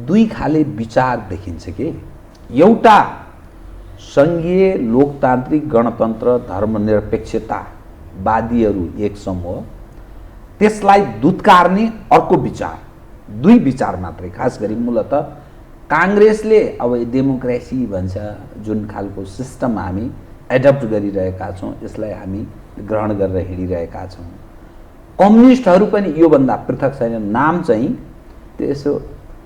दुई खाले विचार देखिन्छ कि एउटा सङ्घीय लोकतान्त्रिक गणतन्त्र धर्मनिरपेक्षतावादीहरू एक समूह, त्यसलाई दुत्कारने अर्को विचार। दुई विचार मात्रै। खास गरी मूलतः काङ्ग्रेसले अब डेमोक्रेसी भन्छ जुन खालको सिस्टम हामी एडप्ट गरिरहेका छौँ, यसलाई हामी ग्रहण गरेर हिँडिरहेका छौँ। कम्युनिस्टहरू पनि योभन्दा पृथक छैन। नाम चाहिँ त्यसो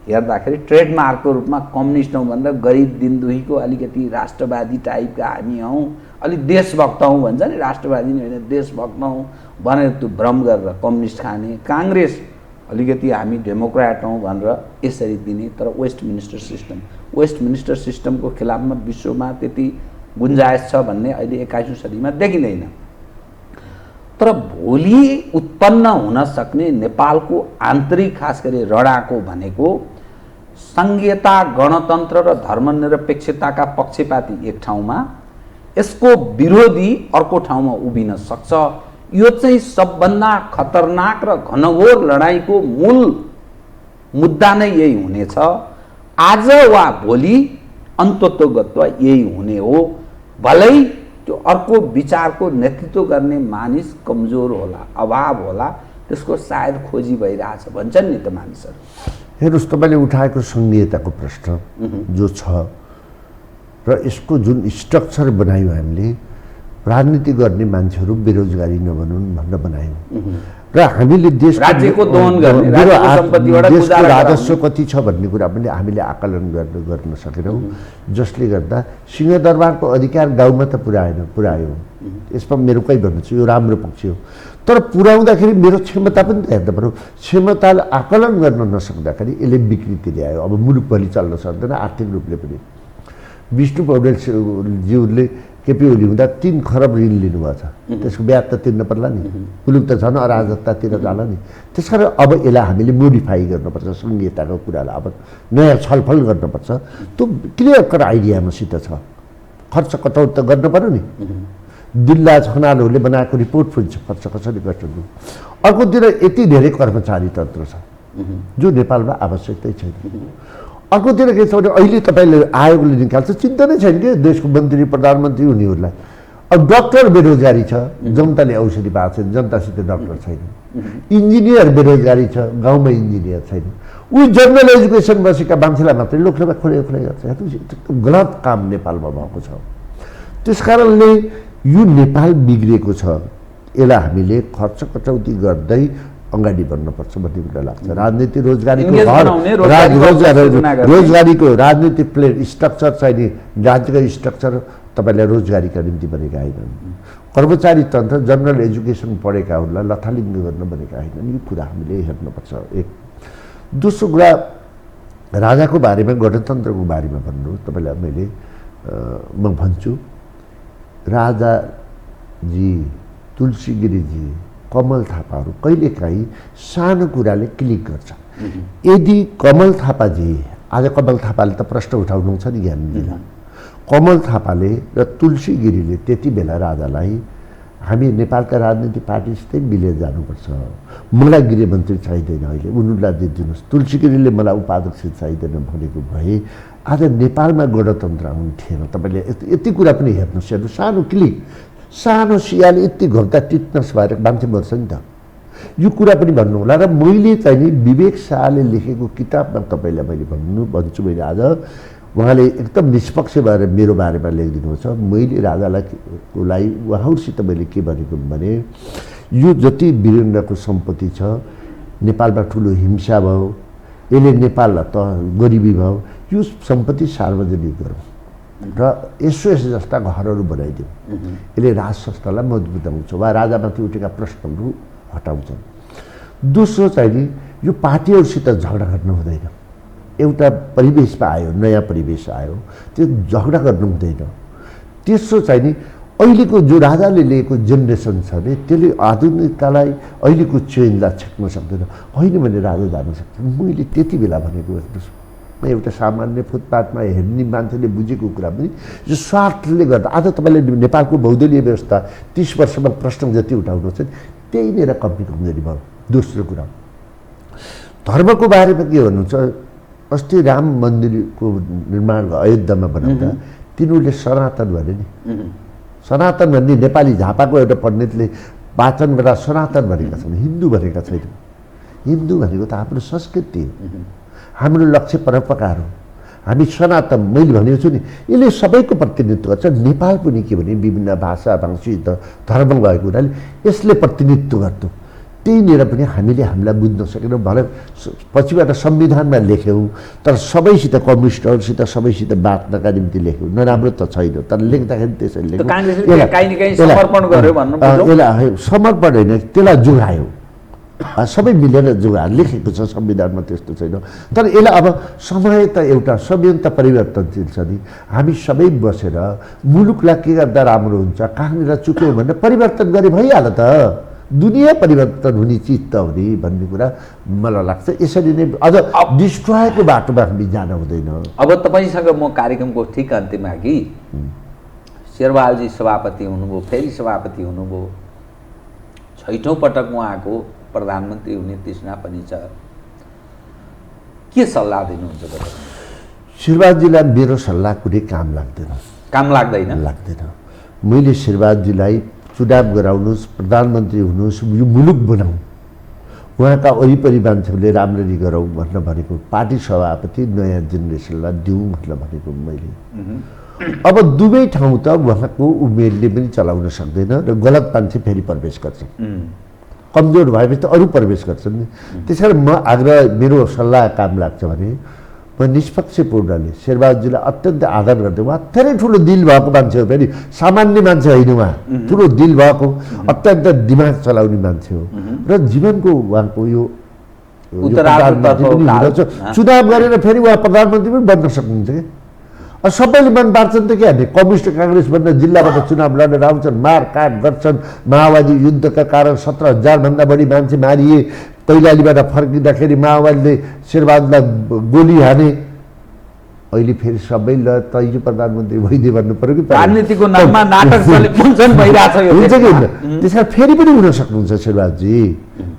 हेर्दाखेरि ट्रेडमार्कको रूपमा कम्युनिस्ट हौँ भनेर गरिब दिनदुखीको अलिकति राष्ट्रवादी टाइपका हामी हौँ, अलिक देशभक्त हौँ भन्छ नि, राष्ट्रवादी नै होइन देशभक्त हौँ भनेर त्यो भ्रम गरेर कम्युनिस्ट खाने। काङ्ग्रेस अलिकति हामी डेमोक्रेट हौँ भनेर यसरी दिने। तर वेस्टमिनिस्टर सिस्टमको खिलाफमा विश्वमा त्यति गुन्जायस छ भन्ने अहिले 21औं सदीमा देखिँदैन। तर भोलि उत्पन्न हुन सक्ने नेपालको आन्तरिक खास गरी रडाको भनेको सङ्घीयता, गणतन्त्र र धर्मनिरपेक्षताका पक्षपाती एक ठाउँमा, यसको विरोधी अर्को ठाउँमा उभिन सक्छ। यो चाहिँ सबभन्दा खतरनाक र घनघोर लडाईँको मूल मुद्दा नै यही हुनेछ। आज वा भोलि अन्ततोगत्वा यही हुने हो। भलै त्यो अर्को विचारको नेतृत्व गर्ने मानिस कमजोर होला, अभाव होला, त्यसको सायद खोजी भइरहेछ भन्छन् नि त मानिसहरू। हेर्नुहोस्, तपाईँले उठाएको सङ्घीयताको प्रश्न जो छ र यसको जुन स्ट्रक्चर बनायौँ हामीले, राजनीति गर्ने मान्छेहरू बेरोजगारी नबनुन् भनेर बनायौँ र हामीले देशको राजस्व कति छ भन्ने कुरा पनि हामीले आकलन गर्न सकेनौँ, जसले गर्दा सिंहदरबारको अधिकार गाउँमा त पुर्यायौँ। यसमा मेरो कहीँ भन्छु यो राम्रो पक्ष हो। तर पुर्याउँदाखेरि मेरो क्षमता पनि त हेर्दा पर्यो। क्षमतालाई आकलन गर्न नसक्दाखेरि यसले विकृति ल्यायो। अब मुलुक भोलि चल्न सक्दैन आर्थिक रूपले पनि। विष्णु पौडेलज्यूले केपी ओली हुँदा 3 खरब ऋण लिनुभएको छ, त्यसको ब्याज त तिर्न पर्ला नि, मुलुक त झन् अराजकतातिर जाला नि। त्यसकारण अब यसलाई हामीले मोडिफाई गर्नुपर्छ, सङ्घीयताको कुरालाई अब नयाँ छलफल गर्नुपर्छ। त्यो क्लियर कट आइडिया मसित छ। खर्च कटौत त गर्नु पर्यो नि। दिल्लाज खनालहरूले बनाएको रिपोर्ट पनि छ खर्च कसरी गर्छन्। अर्कोतिर यति धेरै कर्मचारी तन्त्र छ जो नेपालमा आवश्यकतै छैन। अर्कोतिर के छ भने अहिले तपाईँले आयोगले निकाल्छ चिन्ता नै छैन कि देशको मन्त्री प्रधानमन्त्री उनीहरूलाई। अब डक्टर बेरोजगारी छ, जनताले औषधि पाएको छैन, जनतासित डक्टर छैन। इन्जिनियर बेरोजगारी छ, गाउँमा इन्जिनियर छैन। उही जनरल एजुकेसन बसेका मान्छेलाई मात्रै लोकसभा खोले गर्छ। गलत काम नेपालमा भएको छ। त्यस कारणले यो नेपाल बिग्रेको छ। यसलाई हामीले खर्च कटौती गर्दै अगाडि बढ्नुपर्छ भन्ने कुरा लाग्छ। राजनीति रोजगारीको राजनीतिक प्लेन स्ट्रक्चर चाहिँ नि राज्यको स्ट्रक्चर तपाईँलाई रोजगारीका निम्ति बनेका होइनन्। कर्मचारी तन्त्र जनरल एजुकेसन पढेकाहरूलाई लथालिङ्ग गर्न बनेका होइनन्। यो कुरा हामीले हेर्नुपर्छ। एक दोस्रो कुरा राजाको बारेमा गणतन्त्रको बारेमा भन्नु तपाईँलाई मैले म भन्छु राजाजी तुलसी गिरीजी कमल थापाहरू कहिलेकाहीँ सानो कुराले क्लिक गर्छ। यदि कमल थापाजी आज कमल थापाले त प्रश्न उठाउनुहुन्छ नि ज्ञानजीलाई कमल थापाले र तुलसी गिरीले त्यति बेला राजालाई हामी नेपालका राजनीतिक पार्टीसितै मिलेर जानुपर्छ, मलाई गृहमन्त्री चाहिँदैन, अहिले उनीहरूलाई दिनुहोस्, तुलसी गिरीले मलाई उपाध्यक्ष चाहिँदैन भनेको भए आज नेपालमा गणतन्त्र आउनु थिएन। तपाईँले यति कुरा पनि हेर्नुहोस्, हेर्नु सानो क्लिक सानो सियाले यति घन्टा टिटनस भएर मान्छे मर्छ नि त। यो कुरा पनि भन्नु होला। र मैले चाहिँ नि विवेक शाहले लेखेको किताबमा तपाईँलाई मैले भन्छु मैले आज उहाँले एकदम निष्पक्ष भएर मेरो बारेमा लेखिदिनुहुन्छ। मैले राजालाई उहाँहरूसित मैले के भनेको भने यो जति वीरेन्द्रको सम्पत्ति छ नेपालमा ठुलो हिंसा भयो, यसले नेपाललाई त गरिबी भयो, यो सम्पत्ति सार्वजनिक गरौँ र एसओएस जस्ता घरहरू बनाइदिउँ। यसले राज संस्थालाई मजबुत बनाउँछ वा राजामाथि उठेका प्रश्नहरू हटाउँछन्। दोस्रो चाहिँ नि यो पार्टीहरूसित झगडा गर्नु हुँदैन। एउटा परिवेशमा आयो, नयाँ परिवेश आयो, त्यो झगडा गर्नु हुँदैन। तेस्रो चाहिँ नि अहिलेको जो राजाले लिएको जेनेरेसन छ भने त्यसले आधुनिकतालाई अहिलेको चेन्जलाई छेक्न सक्दैन। होइन भने राजा जान सक्छ। मैले त्यति बेला भनेको हेर्नुहोस्, म एउटा सामान्य फुटपाथमा हेर्ने मान्छेले बुझेको कुरा पनि यो स्वार्थले गर्दा आज तपाईँले नेपालको बहुदलीय व्यवस्था 30 वर्षमा प्रश्न जति उठाउनुहुन्छ त्यही नै कमजोरी भयो। दोस्रो कुरा धर्मको बारेमा के भन्नुहुन्छ, अस्ति राम मन्दिरको निर्माण अयोध्यामा बनाउँदा तिनीहरूले सनातन भने नि, सनातन भन्ने नेपाली झापाको एउटा पण्डितले वाचन गर्दा सनातन भनेका छन्, हिन्दू भनेका छैन। हिन्दू भनेको त हाम्रो संस्कृति हो, हाम्रो लक्ष्य परम्परा हो। हामी सनातन मैले भनेको छु नि, यसले सबैको प्रतिनिधित्व गर्छ। नेपाल पनि के भने विभिन्न भाषा भाषी धर्म भएको हुनाले यसले प्रतिनिधित्व गर्छ। त्यहीँनिर पनि हामीले हामीलाई बुझ्न सकेनौँ। भरे पछिबाट संविधानमा लेख्यौँ तर सबैसित कम्युनिस्टहरूसित सबैसित बाँच्नका निम्ति लेख्यौँ। नराम्रो त छैन तर लेख्दाखेरि त्यसरी लेख्यौँ। समर्पण होइन, त्यसलाई जोगायो, सबै मिलेर जोगाएर लेखेको छ संविधानमा, त्यस्तो छैन। तर यसलाई अब समय त एउटा संयन्त्र परिवर्तनशील छ नि, हामी सबै बसेर मुलुकलाई के गर्दा राम्रो हुन्छ, कहाँनिर चुक्यौँ भनेर परिवर्तन गरे भइहाल्यो त। दुनियाँ परिवर्तन हुने चिज त हो नि भन्ने कुरा मलाई लाग्छ। यसरी नै अझ डिस्ट्रोयको बाटोमा हामी जान हुँदैन। अब तपाईँसँग म कार्यक्रमको ठिक अन्त्यमा कि शेरबहादुरजी सभापति हुनुभयो, फेरि सभापति हुनुभयो, 6औं पटक उहाँको प्रधानमन्त्री हुने तृष्णा पनि छ। के सल्लाह दिनुहुन्छ तपाईँ? शेरबहादुरजीलाई मेरो सल्लाह कुनै काम लाग्दैन। काम लाग्दैन? लाग्दैन। मैले शेरबहादुरजीलाई चुनाव गराउनुहोस्, प्रधानमन्त्री हुनुहोस्, यो मुलुक बनाऊ, उहाँका वरिपरि मान्छेहरूले राम्ररी गरौँ भन्न भनेको, पार्टी सभापति नयाँ जेनेरेसनलाई दिउँ भन्न भनेको मैले। अब दुवै ठाउँ त उहाँको उमेरले पनि चलाउन सक्दैन र गलत मान्छे फेरि प्रवेश गर्छ। कमजोर भएपछि त अरू प्रवेश गर्छन् नि। त्यस कारण म आग्रह मेरो सल्लाह काम लाग्छ भने म निष्पक्षपूर्णले शेरबहादुरजीलाई अत्यन्त आदर गर्दै, उहाँ धेरै ठुलो दिल भएको मान्छे हो, फेरि सामान्य मान्छे होइन, उहाँ ठुलो दिल भएको अत्यन्त दिमाग चलाउने मान्छे हो र जीवनको उहाँको यो चुनाव गरेर फेरि उहाँ प्रधानमन्त्री पनि बन्न सक्नुहुन्छ क्या। सबैले मन बाँड्छन् त क्या, कम्युनिस्ट काङ्ग्रेस भनेर जिल्लाबाट चुनाव लडेर आउँछन्, मारकाट गर्छन्। माओवादी युद्धका कारण 17,000 बढी मान्छे मारिए। कैलालीबाट फर्किँदाखेरि माओवादीले शेरबहादुरलाई गोली हाने। अहिले फेरि सबै ल तैँले प्रधानमन्त्री भइदिए भन्नु पर्यो कि राजनीतिको नाममा नाटक मुन्छन भइरहेछ यो हुन्छ कि होइन त्यस कारण फेरि पनि हुन सक्नुहुन्छ शेरबहादुरजी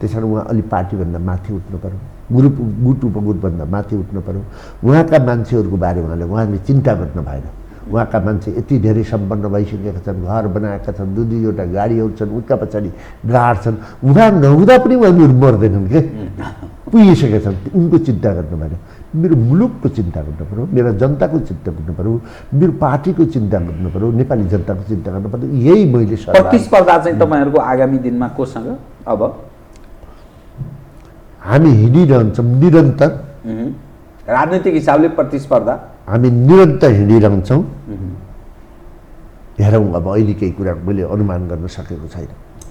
त्यस कारण उहाँ अलिक पार्टीभन्दा माथि उठ्नु पर्यो गुट उपगुटभन्दा माथि उठ्नु पर्यो उहाँका मान्छेहरूको बारेमा उहाँले चिन्ता गर्नु भएन उहाँका मान्छे यति धेरै सम्पन्न भइसकेका छन् घर बनाएका छन् दुई दुईवटा गाडीहरू छन् उनका पछाडि गाड छन् उहाँ नहुँदा पनि उनीहरू मर्दैनन् के पुगिसकेका छन् उनको चिन्ता गर्नु भएन मेरो मुलुकको चिन्ता गर्नु पऱ्यो मेरा जनताको चिन्ता गर्नु पऱ्यो मेरो पार्टीको चिन्ता गर्नु पऱ्यो नेपाली जनताको चिन्ता गर्नु पऱ्यो यही मैले प्रतिस्पर्धा चाहिँ तपाईँहरूको आगामी दिनमा कोसँग अब हामी हिँडिरहन्छौँ निरन्तर राजनीतिक हिसाबले प्रतिस्पर्धा हामी निरन्तर हिँडिरहन्छौँ हेरौँ अब अहिले केही कुरा मैले अनुमान गर्न सकेको छैन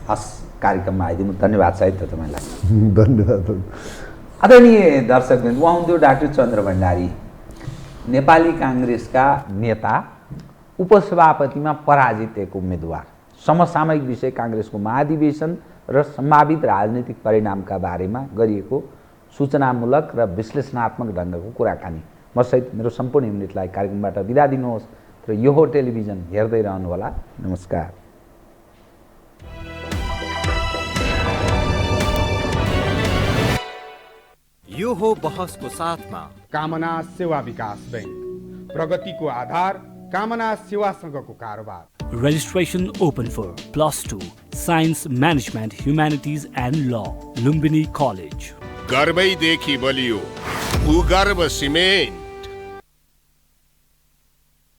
हस् कार्यक्रममा आइदिनु धन्यवाद साहित्य तपाईँलाई धन्यवाद आदरणीय दर्शकवृन्द उहाँ हुनुहुन्थ्यो डाक्टर चन्द्र भण्डारी नेपाली काङ्ग्रेसका नेता उपसभापतिमा पराजित एक उम्मेदवार समसामयिक विषय काङ्ग्रेसको महाधिवेशन र सम्भावित राजनीतिक परिणामका बारेमा गरिएको सूचनामूलक र विश्लेषणात्मक ढङ्गको कुराकानी म सहित मेरो सम्पूर्ण युनिटलाई कार्यक्रमबाट बिदा दिनुहोस् र यो हो टेलिभिजन हेर्दै रहनुहोला नमस्कार यो हो बहसको साथमा कामना सेवा विकास बैंक प्रगतिको आधार कामना सेवासँगको कारोबार Registration open for +2 Science Management Humanities and Law Lumbini College गर्वैदेखि बलियो भूगर्भ सिमेन्ट